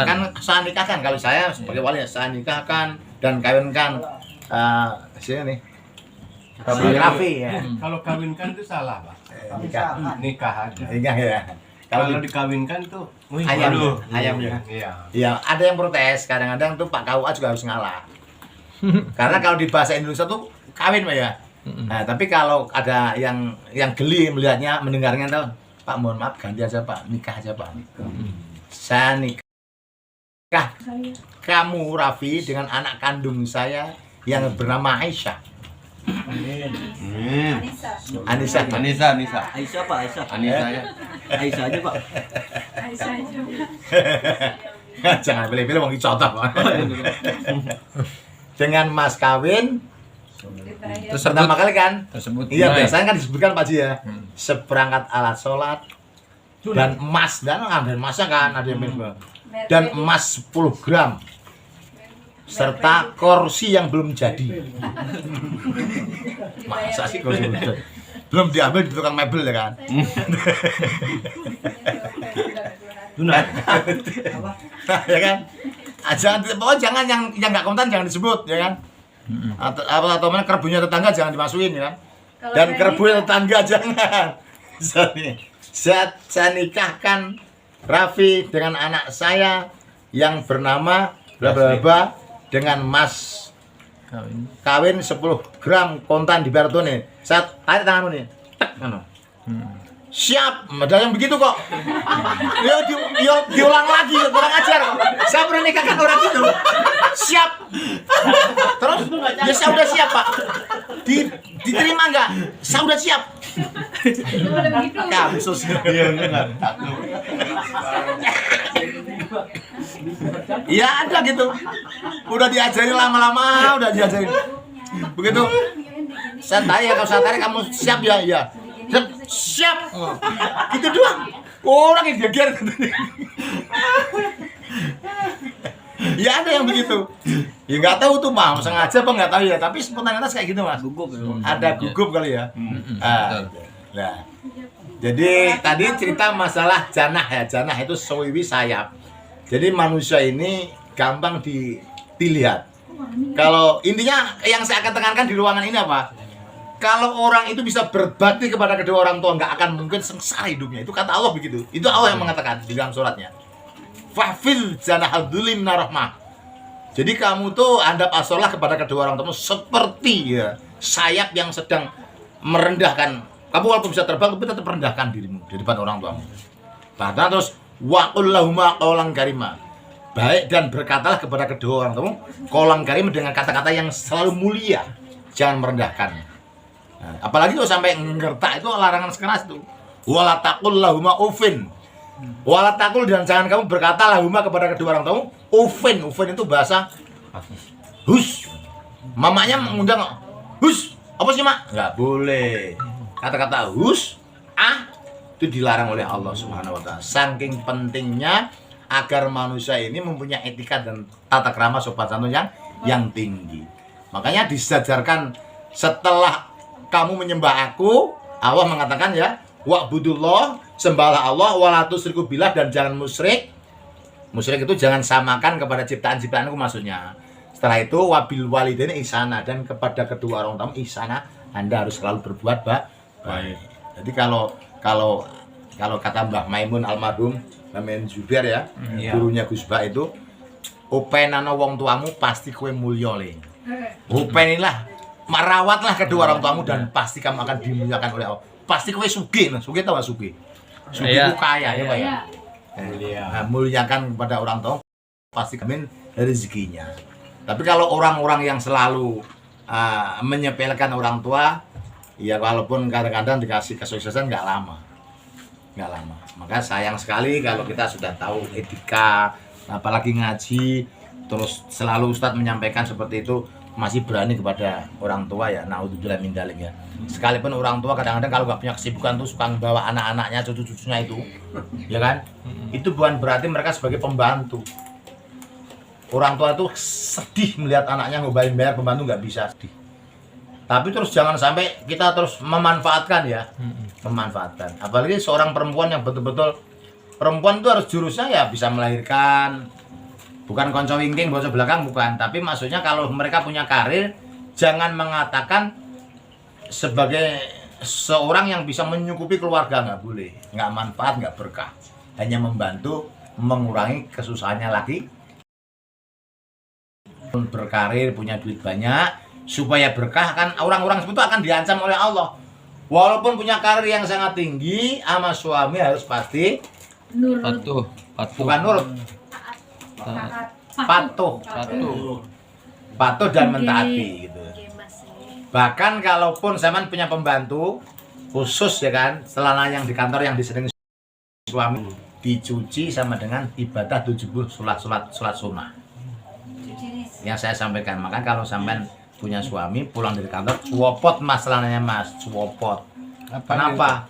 kan saya nikahkan kalau saya sebagai wali saya nikahkan dan kawinkan sini nih Raffi ya. Kalau kawinkan itu salah Pak. Nikah Nikah aja. ya. Kalau dikawinkan tuh ayam, aduh, ayamnya. Iya. Ya, ada yang protes. Kadang-kadang tuh Pak KUA juga harus ngalah. Karena kalau di bahasa Indonesia tuh kawin, Pak ya. Nah, tapi kalau ada yang geli melihatnya, mendengarnya tuh, Pak mohon maaf ganti aja Pak, nikah aja Pak. Saya nikah kamu Raffi dengan anak kandung saya yang bernama Aisyah. Anissa. Aisyah Pak, Aisyah. Anissa ya. Aisyah aja Pak. Aisyah aja. Jangan pilih-pilih mau dicontoh Pak. Dengan mas kawin terus pertama kali kan? Tersebut Iya, tunai. biasanya kan disebutkan Pak Ji ya. Seperangkat alat sholat dan emas, dan ada emasnya kan, ada yang mirip. Dan emas 10 gram serta kursi yang belum jadi. Masa sih kursi belum jadi? Belum diambil di tukang mebel ya kan? Tunai. Ya kan? Jangan, pokoknya jangan yang nggak kontan jangan disebut ya kan? Atau mana kerbaunya tetangga jangan dimasukin ya kan? Dan kerbaunya tetangga jangan. Saya nikahkan Raffi dengan anak saya yang bernama bla bla bla dengan mas kawin 10 gram kontan dibayar tuh nih. Saya tarik tanganmu nih. Tek ngono. Siap, ada yang begitu kok. Diulang lagi, kurang ajar kok. Saya pernah nikahkan orang gitu. Siap. Terus, ya saya udah siap Pak. Diterima nggak? Saya udah siap. Udah begitu. Kamu sosial. Iya ada gitu. Udah diajarin lama-lama, udah diajarin. Begitu. Saya tanya kalau saya tarik kamu siap ya? Iya. Siap. Gitu doang. Orang yang geger. Ya ada yang begitu. Ya nggak tahu tuh mau sengaja apa nggak tahu ya. Tapi spontanitas kayak gitu mas. Gugup ya. Ada gugup kali ya. Nah, jadi tadi cerita masalah janah ya. Janah itu sewiwi sayap. Jadi manusia ini gampang dilihat. Kalau intinya yang saya akan tekankan di ruangan ini apa? Kalau orang itu bisa berbakti kepada kedua orang tua, nggak akan mungkin sengsara hidupnya. Itu kata Allah begitu. Itu Allah yang mengatakan di dalam suratnya. Fahfil janahal dulim narahmah. Jadi kamu tuh andap asolah kepada kedua orang tua seperti ya sayap yang sedang merendahkan. Kamu walaupun bisa terbang, tapi tetap rendahkan dirimu di depan orang tuamu. Bahkan terus waqul lahuma qawlan karima. Baik dan berkatalah kepada kedua orang tuamu qawlan karim dengan kata-kata yang selalu mulia. Jangan merendahkan. Nah, apalagi kalau sampai ngertak itu larangan sekeras tuh. Wala taqul lahuma ufin. Wala taqul dan jangan kamu berkata lahuma kepada kedua orang tuamu ufin. Ufin itu bahasa hus. Mamanya mengundang hus. Apa sih mak? Nggak boleh. Kata-kata hus itu dilarang oleh Allah Subhanahu wa taala. Saking pentingnya agar manusia ini mempunyai etika dan tata krama sopan santun yang tinggi. Makanya disajarkan setelah kamu menyembah aku, Allah mengatakan ya, wa'budullah, sembahlah Allah, wala tusyriku billah dan jangan musyrik. Musyrik itu jangan samakan kepada ciptaan-ciptaanku maksudnya. Setelah itu wabil walidaini ihsana dan kepada kedua orang tua ihsana, Anda harus selalu berbuat baik. Jadi kalau kata Mbah Maimun almarhum, Maimun Zubair ya, gurunya Gus Ba itu, upenana wong tuamu pasti kowe mulya le. Upenilah merawatlah kedua orang tuamu dan pasti kamu akan dimuliakan oleh Allah. Pasti kowe sugih, sugih tahu gak sugih? Sugih itu kaya ya Pak ya. Nah, muliakan kepada orang tua pasti kamu rezekinya. Tapi kalau orang-orang yang selalu menyepelekan orang tua, ya walaupun kadang-kadang dikasih kesuksesan nggak lama. Maka sayang sekali kalau kita sudah tahu etika, apalagi ngaji, terus selalu Ustadz menyampaikan seperti itu, masih berani kepada orang tua ya, naudzubillah min dzalik ya. Sekalipun orang tua kadang-kadang kalau nggak punya kesibukan tuh suka bawa anak-anaknya, cucu-cucunya itu, ya kan? Itu bukan berarti mereka sebagai pembantu. Orang tua itu sedih melihat anaknya ngobain bayar pembantu, nggak bisa sedih. Tapi terus jangan sampai kita terus memanfaatkan ya, memanfaatkan. Apalagi seorang perempuan yang betul-betul perempuan itu harus jurusnya ya bisa melahirkan. Bukan konco wingking, bocah belakang, bukan. Tapi maksudnya kalau mereka punya karir, jangan mengatakan sebagai seorang yang bisa menyukupi keluarga nggak boleh, nggak manfaat, nggak berkah. Hanya membantu mengurangi kesusahannya lagi. Berkarir, punya duit banyak, supaya berkah kan orang-orang seperti itu akan diancam oleh Allah. Walaupun punya karir yang sangat tinggi, sama suami harus pasti Patuh. bukan nurut, patuh, patuh dan mentaati gitu. Bahkan kalaupun zaman punya pembantu khusus ya kan, celana yang di kantor yang disering suami dicuci sama dengan ibadah 70 sholat sunnah. Yang saya sampaikan, maka kalau sampean punya suami pulang dari kantor, cuopot mas celananya mas, cuopot. Kenapa?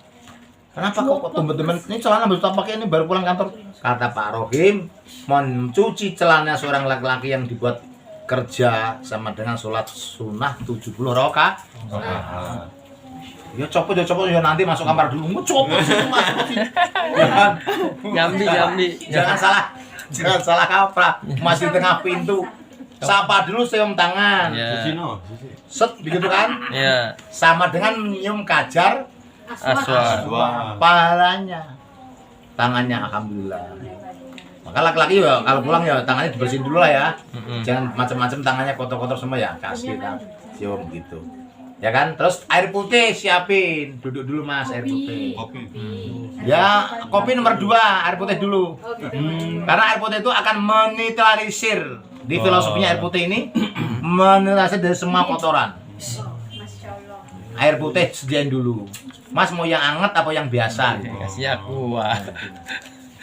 Kenapa kok teman-teman ini celana baru tak pakai ini baru pulang kantor? Kata Pak Rohim, mencuci celana seorang laki-laki yang dibuat kerja sama dengan sholat sunnah 70 rakaat. Ya copot ya nanti masuk kamar dulu. Copot Nyambi. Jangan salah kaprah. Masih tengah pintu. Sapa dulu, cium tangan. Ya. Set begitu kan? Ya. Sama dengan nyium kajar Aswa. pahalanya. Tangannya alhamdulillah. Maka laki-laki ya kalau pulang ya tangannya dibersihin dulu lah ya. Jangan macam-macam tangannya kotor-kotor semua ya, kasih kan. Cium gitu. Ya kan? Terus air putih siapin. Duduk dulu Mas, air putih. Ya, kopi nomor 2, air putih dulu. Karena air putih itu akan menetralisir. Di filosofinya air putih ini menetralisir dari semua kotoran. Air putih sediain dulu. Mas mau yang hangat apa yang biasa? Kasih aku.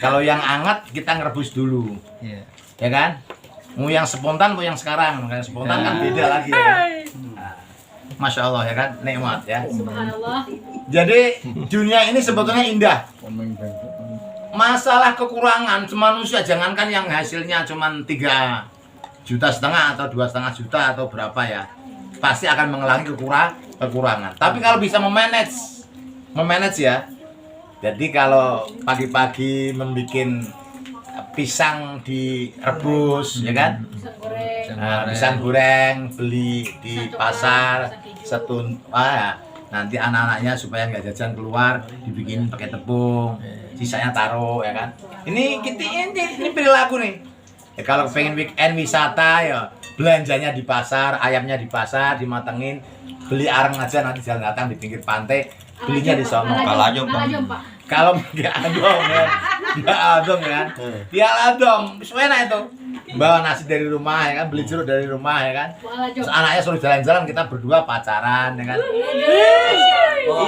Kalau yang hangat kita ngerebus dulu. Iya. Ya kan? Mau yang spontan mau yang sekarang. Yang spontan kan beda lagi ya kan? Masya Allah ya kan, nikmat ya. Subhanallah. Jadi dunia ini sebetulnya indah. Masalah kekurangan manusia, jangankan yang hasilnya cuma 3,5 juta atau 2,5 juta atau berapa ya, pasti akan mengalami kekurangan. Tapi kalau bisa memanage ya. Jadi kalau pagi-pagi membuat pisang direbus ya kan, pisang goreng beli di pasar nanti anak-anaknya supaya nggak jajan keluar dibikin pakai tepung, sisanya taruh ya kan. Ini perilaku nih ya. Kalau pengen weekend wisata ya belanjanya di pasar, ayamnya di pasar dimatengin, beli areng aja nanti jalan datang di pinggir pantai belinya di sono. Kalajom, Pak. Kalau nggak adong ya, piala adong, enak itu. Bawa nasi dari rumah ya kan, beli jeruk dari rumah ya kan. Terus anaknya suruh jalan-jalan, kita berdua pacaran ya kan.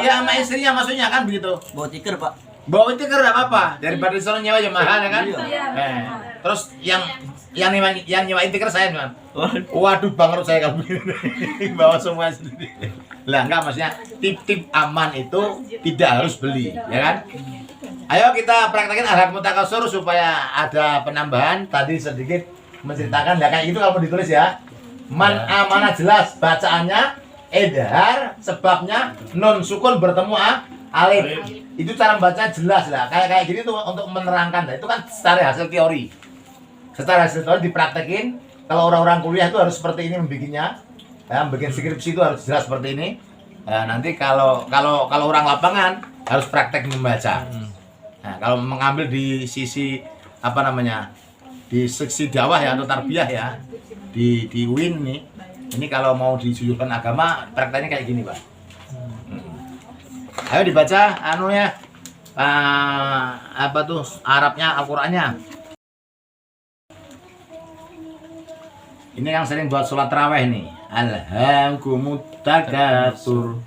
Iya sama istrinya maksudnya kan begitu. Bawa tiker, Pak. Bawa tiker nggak apa-apa, daripada di sana nyewa ya mahal ya kan. Terus yang nyewain tiker saya kan. Waduh bangkrut saya kalau begini. Bawa semua sendiri. Lah enggak, maksudnya tip-tip aman itu tidak harus beli, ya kan? Ayo kita praktekin akhlak mutakasur supaya ada penambahan. Tadi sedikit menceritakan, ya kayak gitu kalau mau ditulis ya. Man amanah jelas bacaannya, edhar sebabnya non sukun bertemu alif. Itu cara baca jelas lah. Kayak gini tuh untuk menerangkan. Nah, itu kan secara hasil teori. Secara hasil teori dipraktekin. Kalau orang-orang kuliah itu harus seperti ini membikinnya. Ya, bikin skripsi itu harus jelas seperti ini. Nanti kalau orang lapangan harus praktek membaca. Nah, kalau mengambil di sisi apa namanya, di seksi dakwah ya atau tarbiyah ya, di UIN nih, ini kalau mau dijujurkan agama prakteknya kayak gini Pak. Ayo dibaca anunya, apa tuh Arabnya, Al-Qurannya. Ini yang sering buat sholat tarawih nih. Alhaakumut takatsur.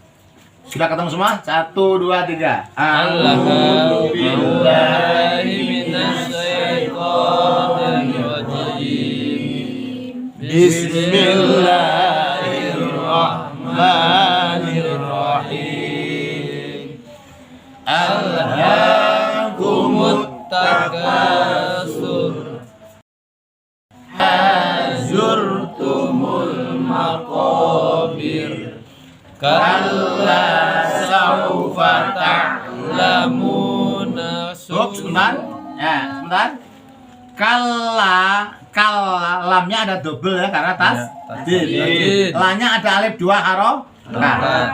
Sudah ketemu semua? 1, 2, 3. A'udzu billahi minasyaitonir rajim. Bismillahirrahmanirrahim. Alhaakumut takatsur. Zurtumul maqabir. Kalla saufa ta'lamuna. Sebentar. Ya, sebentar. Kalla lamnya ada double ya karena tasdid. Lanya ada alif 2 huruf.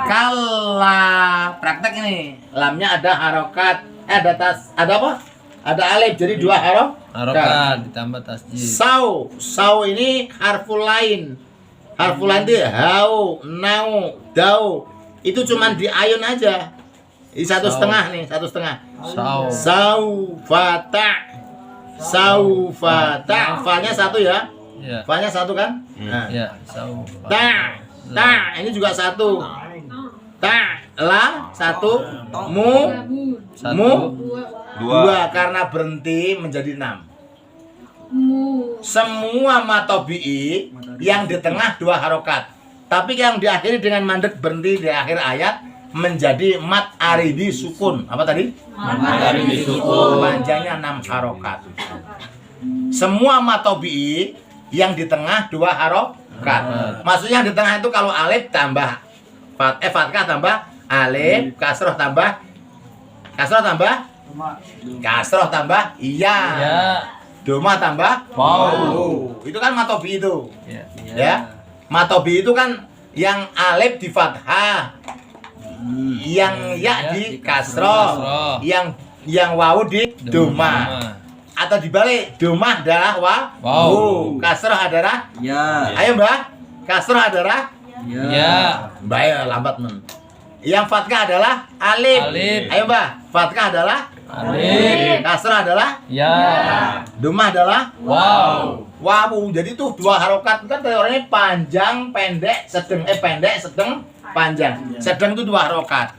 Kalla praktek ini. Lamnya ada harokat. Ada apa? Ada alif, jadi 2 Harokat ditambah tasjid. Sau ini harful lain. Harful lain itu hau, nau, dau. Itu cuman di ayun aja. Ini 1,5 nih, 1,5. Saufata. Fa-nya 1 ya. Ya. Fa-nya 1 kan? Nah. Ya, Ta, ini juga 1. Ta, la 1, mu Babun. 2 karena berhenti menjadi 6. Semua matobi'i yang di tengah 2 harokat, tapi yang diakhiri dengan mandek berhenti di akhir ayat menjadi mat aridi sukun. Apa tadi? Mat aridi sukun. Panjangnya 6 harokat. Semua matobi'i yang di tengah 2 harokat. Maksudnya di tengah itu kalau alif tambah fathah tambah alif, kasroh tambah iya. Doma tambah itu kan matobi itu. Ya. Matobi itu kan yang alif di fathah, yang ya di kasroh, yang wawu di doma. Atau dibalik, doma adalah wawu, kasroh adalah Ya. Ayo Mbak, kasroh adalah Ya. Mbak lambat men. Yang fathah adalah alif. Ayo Mbak, fathah adalah Alif. kasroh adalah Ya. doma adalah Wow. wawu. Jadi tuh 2 harokat kan teorinya panjang, pendek, sedang, pendek, sedang, panjang. Sedang itu 2 harokat.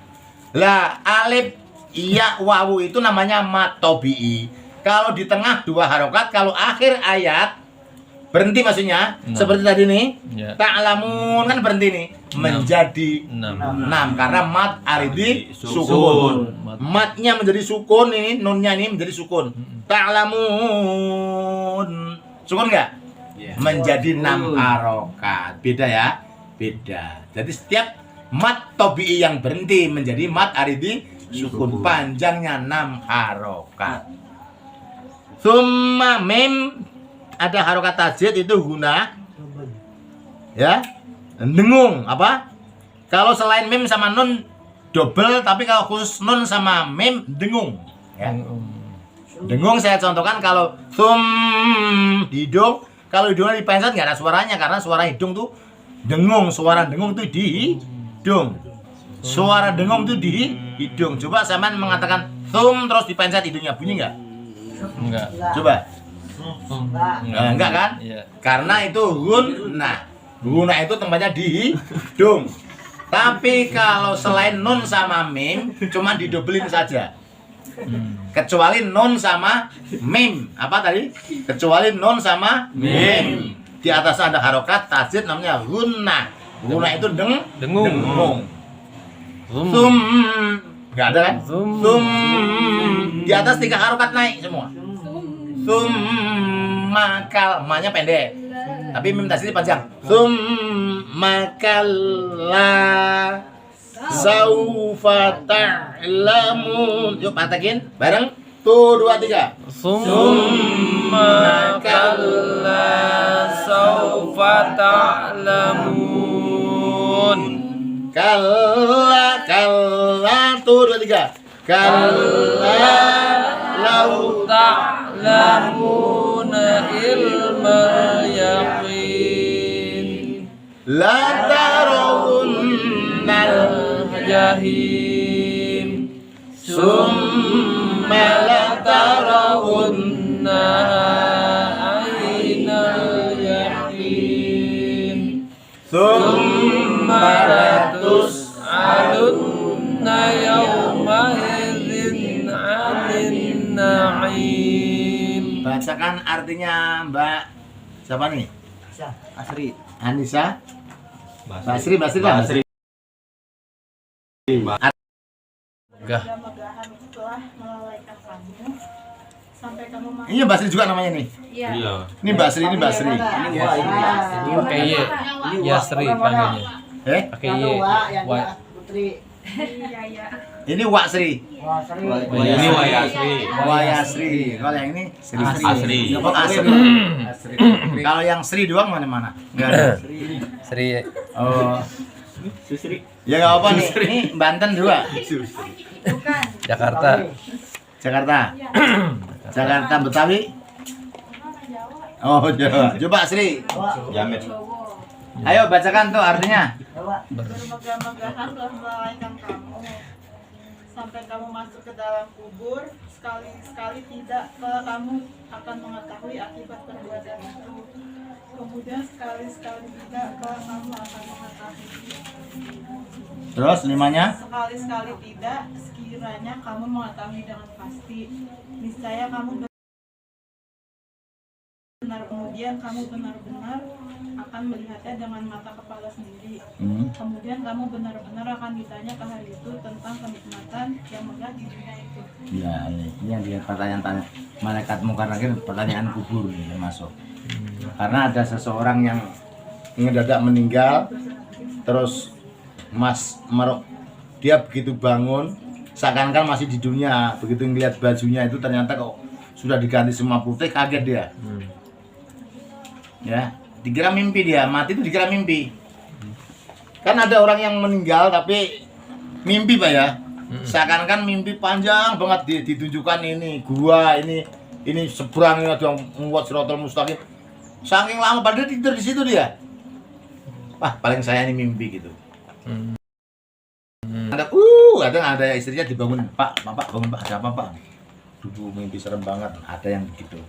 Lah alif, iya, wawu itu namanya matobi'i. Kalau di tengah 2 harokat, kalau akhir ayat berhenti maksudnya, seperti tadi nih, ta'lamun kan berhenti nih, menjadi 6 karena mat aridi sukun. Matnya menjadi sukun ini, nunnya ini menjadi sukun. Ta'lamun sukun nggak? Menjadi 6 harokat. Beda ya, beda. Jadi setiap mat tobi'i yang berhenti menjadi mat aridi sukun, panjangnya 6 harokat. Summa mim, ada harokat tajwid itu guna ya, dengung apa? Kalau selain mim sama nun double, tapi kalau khusus nun sama mim dengung ya. Dengung saya contohkan kalau hidung, kalau hidungnya dipencet nggak ada suaranya karena suara hidung tuh dengung, suara dengung tuh di hidung. Suara dengung tuh di hidung. Coba sampean mengatakan terus dipencet hidungnya bunyi nggak? Enggak. Coba. Enggak kan? Iya. Karena itu guna. Guna itu tempatnya di hidung. Tapi kalau selain nun sama mim cuma didobelin saja. Kecuali nun sama mim. Apa tadi? Kecuali nun sama mim. Di atas ada harokat tajwid namanya guna. Guna itu dengung. Enggak ada kan? Di atas 3 harokat naik semua. Makal, ma-nya pendek. Tapi mim tasdid panjang. Makalla saufa ta'lamun. Yuk patakin bareng. 1, 2, 3. Summa kalla saufa ta'lamun. Kalla 1, 2, 3. Kalla lau ta'lamuna ilmal yaqin la tarawunnal jahim summa la tarawunna ainal yaqin summa la tus'alunna yawma idzin 'anil na'im. Bacakan artinya Mbak siapa nih? Asri. Anissa? Basri. Gah. Ini Basri juga namanya nih. Iya. Ini Basri. Pakai Y. Yasri panggilnya. Pakai Y. Iya. Ini Waksri. Ini Wayasri. Wayasri. Kalau yang ini Sri. Asri. Asri. Kalau yang Sri doang mana? Enggak ada. Sri. Oh. Susri. Ya nggak apa nih. Ini Banten 2. Bukan. Jakarta. Jakarta. Jakarta Betawi. Oh, Jawa. Coba Sri. Jamin. Ayo bacakan tuh artinya. Bermegah-megahan telah melalaikan kamu sampai kamu masuk ke dalam kubur, sekali-sekali tidak, kalau kamu akan mengetahui akibat perbuatan itu. Kemudian sekali-sekali tidak, kalau kamu akan mengetahui. Terus 5-nya? Sekali-sekali tidak, sekiranya kamu mengetahui dengan pasti. Niscaya kamu benar, kemudian kamu benar-benar akan melihatnya dengan mata kepala sendiri. Kemudian kamu benar-benar akan ditanya ke hari itu tentang kenikmatan yang megah di dunia itu. Ya, ini yang dia pertanyaan malaikat mungkar nakir, pertanyaan kubur ini masuk. Karena ada seseorang yang mendadak meninggal, terus dia begitu bangun seakan-akan masih di dunia, begitu ngeliat bajunya itu ternyata kok sudah diganti semua putih, kaget dia. Ya, dikira mimpi, dia mati itu dikira mimpi. Kan ada orang yang meninggal tapi mimpi Pak ya, seakan-akan mimpi panjang banget ditunjukkan ini gua, ini seberang, ini ada yang membuat Siratal Mustaqim, saking lama padahal tidur di situ dia. Wah, paling saya ini mimpi gitu. Ada istrinya dibangun, Pak bangun Pak, ada apa Pak? Dulu mimpi serem banget, ada yang begitu.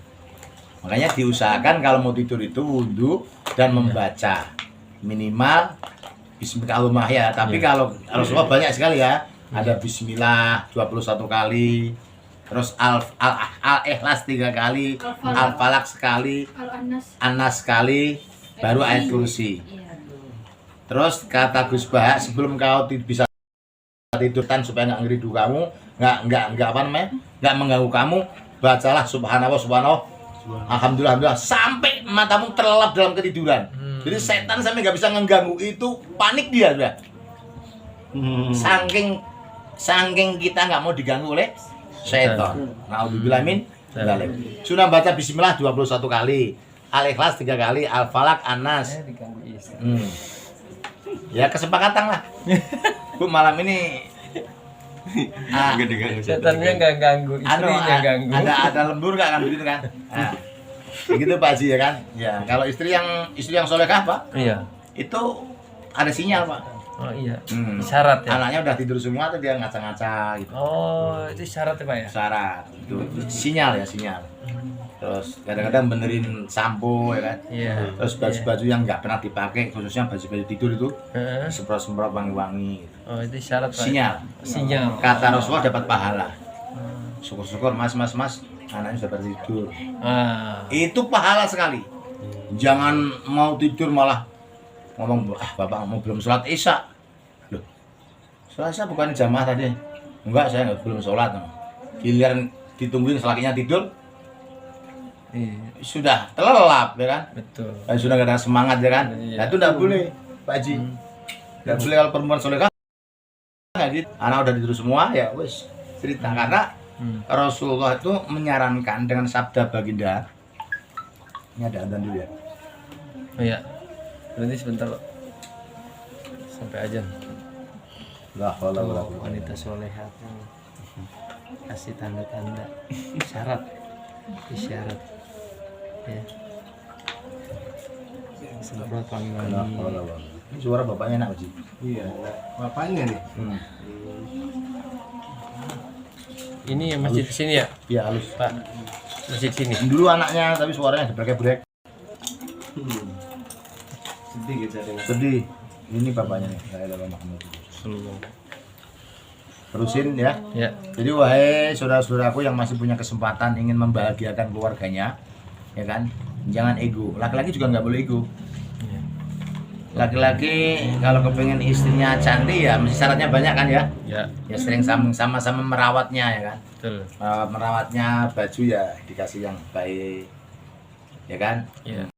Makanya diusahakan kalau mau tidur itu wudhu dan membaca minimal Bismillah ya. Tapi kalau Rasulullah banyak sekali ya. Ada Bismillah 21 kali, terus Al-Ikhlas 3 kali, Al-Falaq sekali, An-Nas sekali, baru ayat kursi. Terus kata Gus Bah, sebelum kau bisa tidurkan supaya nggak ngeridu kamu, nggak mengganggu kamu, bacalah subhanallah alhamdulillah sampai matamu terlelap dalam ketiduran. Jadi setan sampai nggak bisa mengganggu, itu panik dia sudah. Saking kita nggak mau diganggu oleh setan. Naudzubillah min dzalik. Sudah baca Bismillah 21 kali, Al-Ikhlas 3 kali, Al-Falaq, An-Nas. Ya kesepakatan lah. Bu malam ini setannya nggak ganggu, istrinya ganggu. Ada lembur nggak kan begitu kan? Nah, begitu Pak Haji ya kan? Ya kalau istri yang solehah Pak, iya. Itu ada sinyal Pak. Oh iya. Syarat ya. Anaknya udah tidur semua tuh dia ngaca-ngaca gitu. Oh itu syarat ya Pak ya? Syarat. Itu sinyal ya sinyal. Terus kadang-kadang benerin sampo ya kan? Iya. Terus baju-baju yang nggak pernah dipakai, khususnya baju-baju tidur itu, semprot-semprot wangi-wangi. Gitu. Oh itu syarat Pak. Sinyal. Kata Rasulullah dapat pahala. Syukur-syukur mas, anaknya sudah tidur. Itu pahala sekali. Jangan mau tidur malah ngomong, bapak mau belum sholat isya. Loh, sholat isya bukan jamaah tadi? Enggak, saya belum sholat. Giliran ditungguin selakinya tidur, sudah terlelap ya kan? Betul. Sudah gak ada semangat ya kan? Nah, itu tidak boleh Pak Haji. Tidak boleh kalau perempuan solehah gitu. Anak udah tidur semua ya wes cerita. Karena Rasulullah itu menyarankan dengan sabda baginda. Ini ada adzan dulu ya. Oh iya. Berarti sebentar Pak. Sampai azan. Wanita solehah kasih tanda-tanda isyarat ya. Semprot wangi-wangi. Ini suara bapaknya enak Haji. Iya, bapaknya nih. Ini yang masjid di sini ya? Iya halus Pak. Masjid sini. Dulu anaknya tapi suaranya gebrek-gebrek. Sedih gitu dengar. Sedih. Ini bapaknya nih, saya dalam Muhammad. Terusin ya. Ya. Jadi wahai saudara-saudaraku yang masih punya kesempatan ingin membahagiakan keluarganya, ya kan? Jangan ego. Laki-laki juga nggak boleh ego. Laki-laki kalau kepengen istrinya cantik ya mesti syaratnya banyak kan ya? Ya sering sama-sama merawatnya ya kan? Betul. Merawatnya, baju ya dikasih yang baik, ya kan? Iya.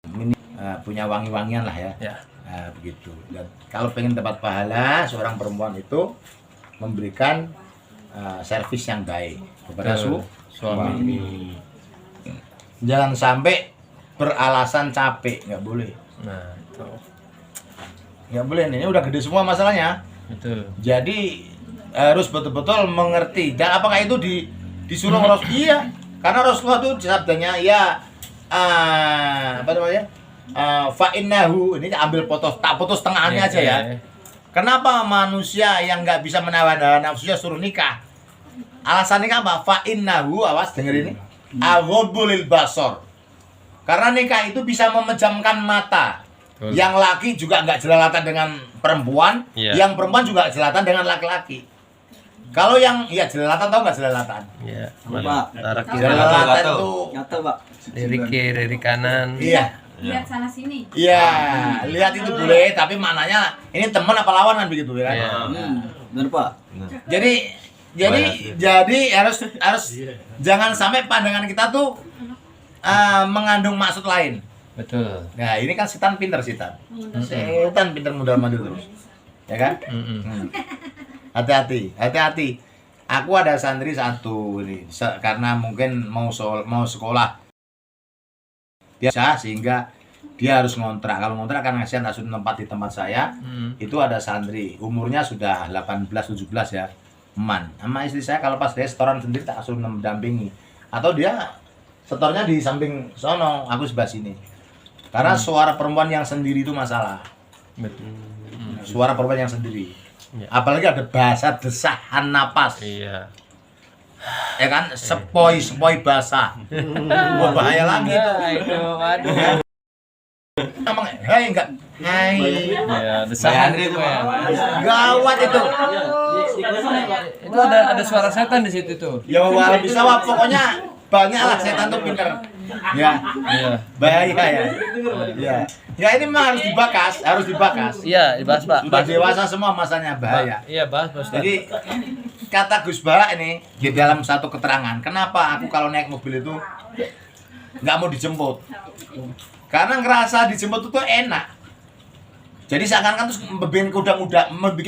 Ini punya wangi-wangian lah ya. Ya. Nah, begitu. Dan kalau pengen dapat pahala, seorang perempuan itu memberikan servis yang baik kepada suami. Jangan sampai beralasan capek, nggak boleh. Nah, itu. nggak boleh. Ini udah gede semua masalahnya. Betul. Jadi harus betul-betul mengerti. Dan apakah itu disuruh Rasul? Iya, karena Rasulullah itu sabdanya ya apa namanya? Fa'innahu, ini ambil tak putus tengahnya aja ya. Kenapa manusia yang nggak bisa menawan hawa nafsunya suruh nikah? Alasannya apa? Fa'innahu, awas denger ini. Aghadulil basor. Karena nikah itu bisa memejamkan mata. Betul. Yang laki juga nggak jelalatan dengan perempuan, yang perempuan juga jelalatan dengan laki-laki. Kalau yang jelalatan, tahu nggak jelalatan? Iya. Pak. Tarak kiri. Jelalatan itu Nyata, Pak. Dari kiri, dari kanan. iya. Lihat sana sini. Iya, lihat itu boleh, tapi maknanya ini teman apa lawan kan begitu ya kan? Iya. Benar, Pak. Jadi harus jangan sampai pandangan kita tuh mengandung maksud lain. Betul. Nah, ini kan setan pinter setan. Setan pinter modal mandir terus. Ya kan? Hati-hati. Aku ada santri satu ini karena mungkin mau sekolah biasa sehingga dia harus ngontrak. Kalau ngontrak kan ngasihan asuh tempat di tempat saya. Itu ada santri umurnya sudah 18-17 ya. Sama istri saya kalau pas dia setoran sendiri tak asuh mendampingi. Atau dia setornya di samping sono, aku sebelah sini. Karena suara perempuan yang sendiri itu masalah. Betul. Suara perempuan yang sendiri. Ya. Apalagi ada bahasa desahan napas. Iya. Ya kan, sepoi basah. Wah, bahaya lagi itu. Itu waduh. Emang hai enggak? Hai. Ya, desahan itu ya. Gawat itu. Itu ada suara setan di situ tuh. Ya wala bisa wah, pokoknya banyak lah setan tuh pinter. Ya. Iya. Bahaya ya. Ya. Ya ini memang harus dibahas. Iya, dibahas, Pak. Sudah dewasa semua masanya bahaya. Iya, bahas, Pak. Jadi kata Gus Bara ini di dalam satu keterangan, kenapa aku kalau naik mobil itu nggak mau dijemput? Karena ngerasa dijemput itu enak. Jadi seakan-akan terus membuat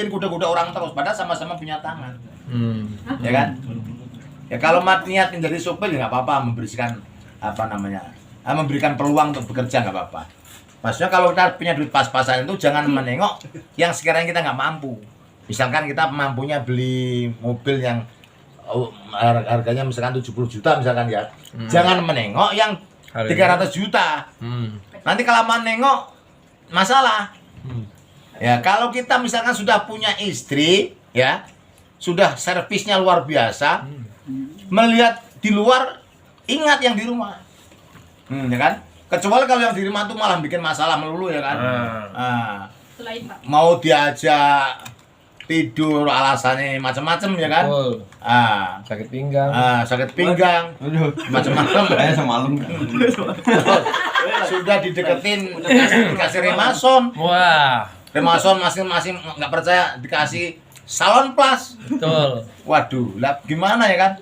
kuda-kuda orang terus, padahal sama-sama punya tangan, ya kan? Ya kalau niat menjadi sopir ya nggak apa-apa, memberikan peluang untuk bekerja nggak apa-apa. Maksudnya kalau kita punya duit pas-pasan itu jangan menengok yang sekiranya kita nggak mampu. Misalkan kita mampunya beli mobil yang harganya misalkan 70 juta misalkan ya. Jangan menengok yang 300 juta. Nanti kalau menengok masalah. Ya, kalau kita misalkan sudah punya istri ya, sudah servisnya luar biasa, melihat di luar ingat yang di rumah. Ya kan? Kecuali kalau yang di rumah tuh malah bikin masalah melulu ya kan. Selain Pak. Mau diajak tidur alasannya macam-macam ya kan. Sakit pinggang. Sakit pinggang. Macam-macam. Semalam. Sudah dideketin dikasih remason. Wah, Remason masing-masing nggak percaya dikasih salon plus. betul. Waduh, lah gimana ya kan?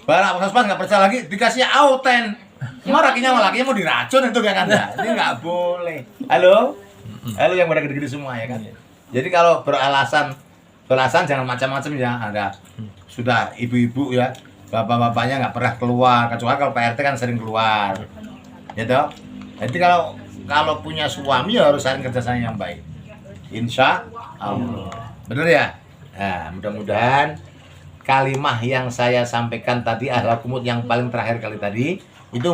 Barang pas nggak percaya lagi dikasih auten. Lakinya mau diracun itu kan ya. Ini nggak boleh. Halo yang pada gede-gede semua ya kan. Jadi kalau beralasan jangan macam-macam ya. Ada sudah ibu-ibu ya, bapak-bapaknya nggak pernah keluar. Kecuali kalau Pak RT kan sering keluar, gitu. Jadi kalau punya suami ya harus saling kerjasama yang baik. Insya Allah. Bener ya? Nah, mudah-mudahan kalimah yang saya sampaikan tadi ahlakumut yang paling terakhir kali tadi itu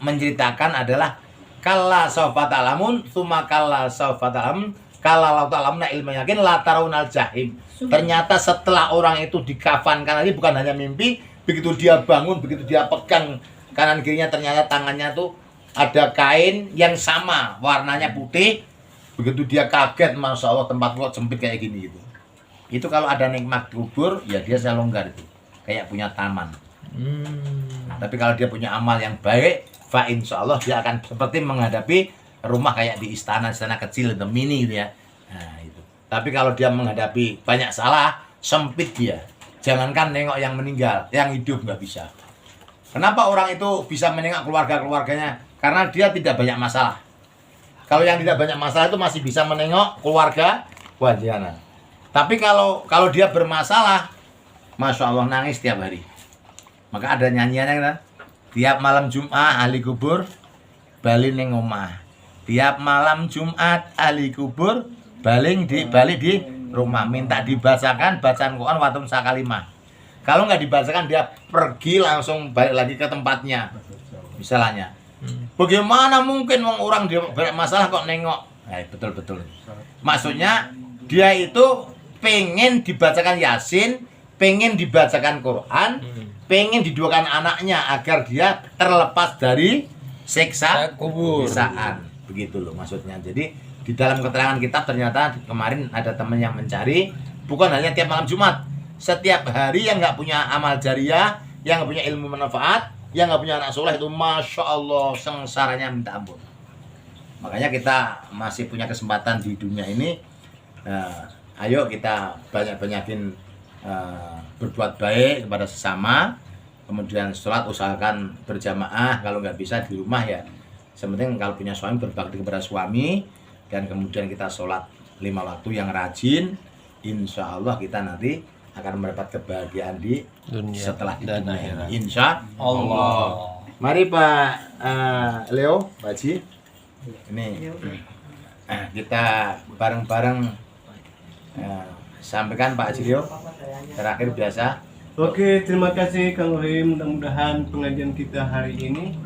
menceritakan adalah kalla sawfa ta'lamun tsumma kalla sawfa ta'lamun kalla law ta'lamuna ilma yakin la tarawunal jahim. Ternyata setelah orang itu dikafankan, ini bukan hanya mimpi, begitu dia bangun, begitu dia pegang kanan kirinya ternyata tangannya tuh ada kain yang sama warnanya putih. Begitu dia kaget, masya Allah tempat kok sempit kayak gini gitu. Itu kalau ada nikmat kubur ya dia saya longgar itu kayak punya taman. Nah, tapi kalau dia punya amal yang baik, fa insya Allah dia akan seperti menghadapi rumah kayak di istana kecil atau mini gitu ya. Nah itu. Tapi kalau dia menghadapi banyak salah, sempit dia. Jangankan nengok yang meninggal, yang hidup nggak bisa. Kenapa orang itu bisa menengok keluarganya? Karena dia tidak banyak masalah. Kalau yang tidak banyak masalah itu masih bisa menengok keluarga wajana. Tapi kalau dia bermasalah, masya Allah nangis tiap hari. Maka ada nyanyiannya kan? Tiap malam Jumat ahli kubur bali ning omah. Tiap malam Jumat ahli kubur balik di rumah, minta dibacakan bacaan Quran watun sakalimah. Kalau nggak dibacakan dia pergi langsung balik lagi ke tempatnya. Misalnya, bagaimana mungkin orang dia bermasalah kok nengok? Nah, betul. Maksudnya dia itu pengen dibacakan Yasin, pengen dibacakan Quran, pengen didoakan anaknya agar dia terlepas dari siksa kuburan. Begitu loh maksudnya. Jadi di dalam keterangan kitab ternyata kemarin ada teman yang mencari, bukan hanya tiap malam Jumat, setiap hari yang nggak punya amal jariah, yang nggak punya ilmu manfaat, yang nggak punya anak soleh itu masya Allah sengsaranya minta ampun. Makanya kita masih punya kesempatan di dunia ini, ayo kita banyak-banyakin berbuat baik kepada sesama, kemudian sholat usahakan berjamaah, kalau nggak bisa di rumah ya. Sepenting kalau punya suami berbakti kepada suami, dan kemudian kita sholat 5 waktu yang rajin, insya Allah kita nanti akan mendapat kebahagiaan di dunia setelah di dunia. Insya Allah. Mari Pak Leo, Pak Haji, ini kita bareng-bareng sampaikan Pak Haji Leo terakhir biasa. Oke, terima kasih Kang Rohim. Mudah-mudahan pengajian kita hari ini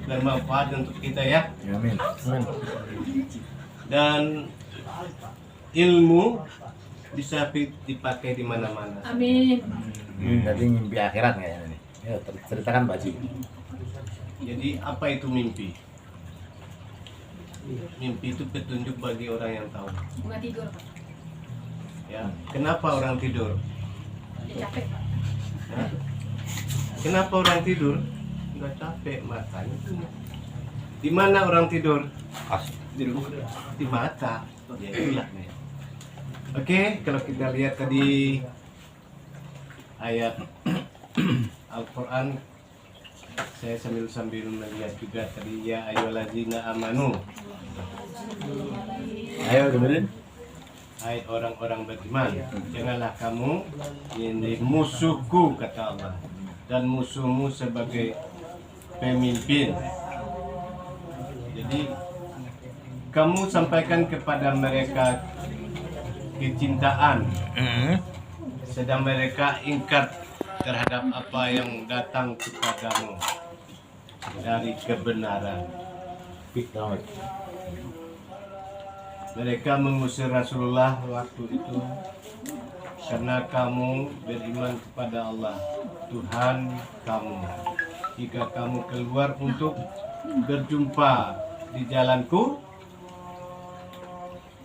bermanfaat untuk kita ya. Amin. Dan ilmu bisa dipakai di mana-mana. Amin. Jadi mimpi akhirat nggak ya ini? Ya, ceritakan Pak Haji. Jadi apa itu mimpi? Mimpi itu petunjuk bagi orang yang tahu. Nggak tidur, Pak. Ya, kenapa orang tidur? Dia capek, Pak. Hah? Kenapa orang tidur? Nggak capek matanya. Di mana orang tidur? Di mata. Ya itulah. Oke, kalau kita lihat tadi ayat Al-Quran, saya sambil melihat juga tadi ya ayyuhallazina amanu. Ayo dengerin. Hai orang-orang beriman, janganlah kamu ini musuhku kata Allah, dan musuhmu sebagai pemimpin. Jadi kamu sampaikan kepada mereka kecintaan, sedang mereka ingkar terhadap apa yang datang kepadamu dari kebenaran. Mereka mengusir Rasulullah waktu itu karena kamu beriman kepada Allah Tuhan kamu. Jika kamu keluar untuk berjumpa di jalanku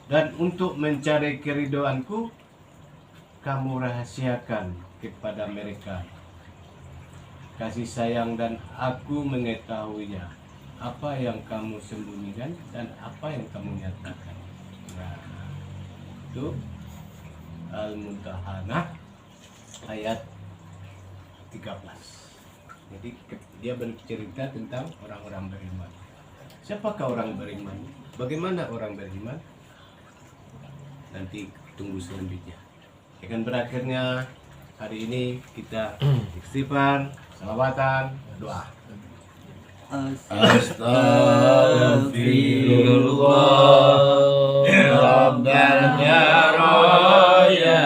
dan untuk mencari keridhoanku, kamu rahasiakan kepada mereka kasih sayang, dan aku mengetahuinya apa yang kamu sembunyikan dan apa yang kamu nyatakan. Nah, itu Al-Mumtahanah ayat 13. Jadi dia bercerita tentang orang-orang beriman. Siapakah orang beriman? Bagaimana orang beriman? Nanti tunggu selanjutnya. Akan berakhirnya hari ini kita istighfar, salawatan, doa. Astagfirullah Rabbana raya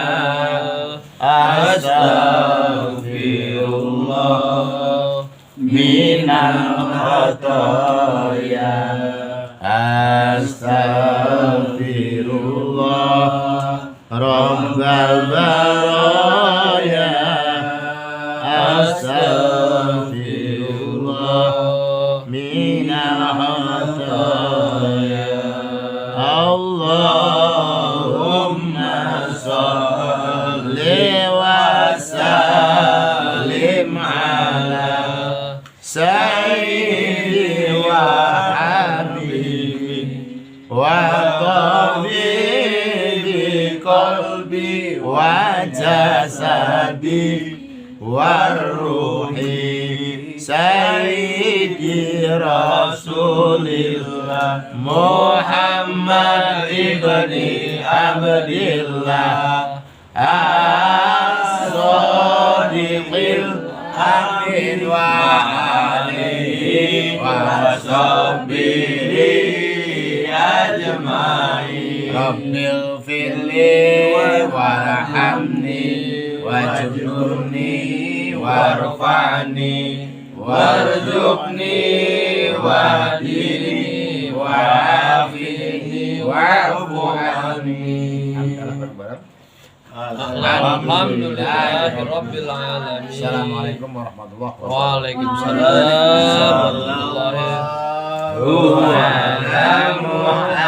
Astagfirullah minal khataya Astagfirullah Rabbal baraya Astagfirullah minal khataya Allahumma sholli wa sallim ala sayyidi wa habibi wa tabibi qalbi wa jasadi wa ruhi sayyidi Rasulillah Muhammad ibni Abdillah as-sadiqil amin wa alihi wa sahbihi ajma'in Rabbil warhamni wajburni warfa'ni warzuqni wahdini wa'afini wa'fu anni. Alhamdulillahirabbil alamin. Assalamualaikum warahmatullahi wabarakatuh. Waalaikumsalam warahmatullahi wabarakatuh. Wa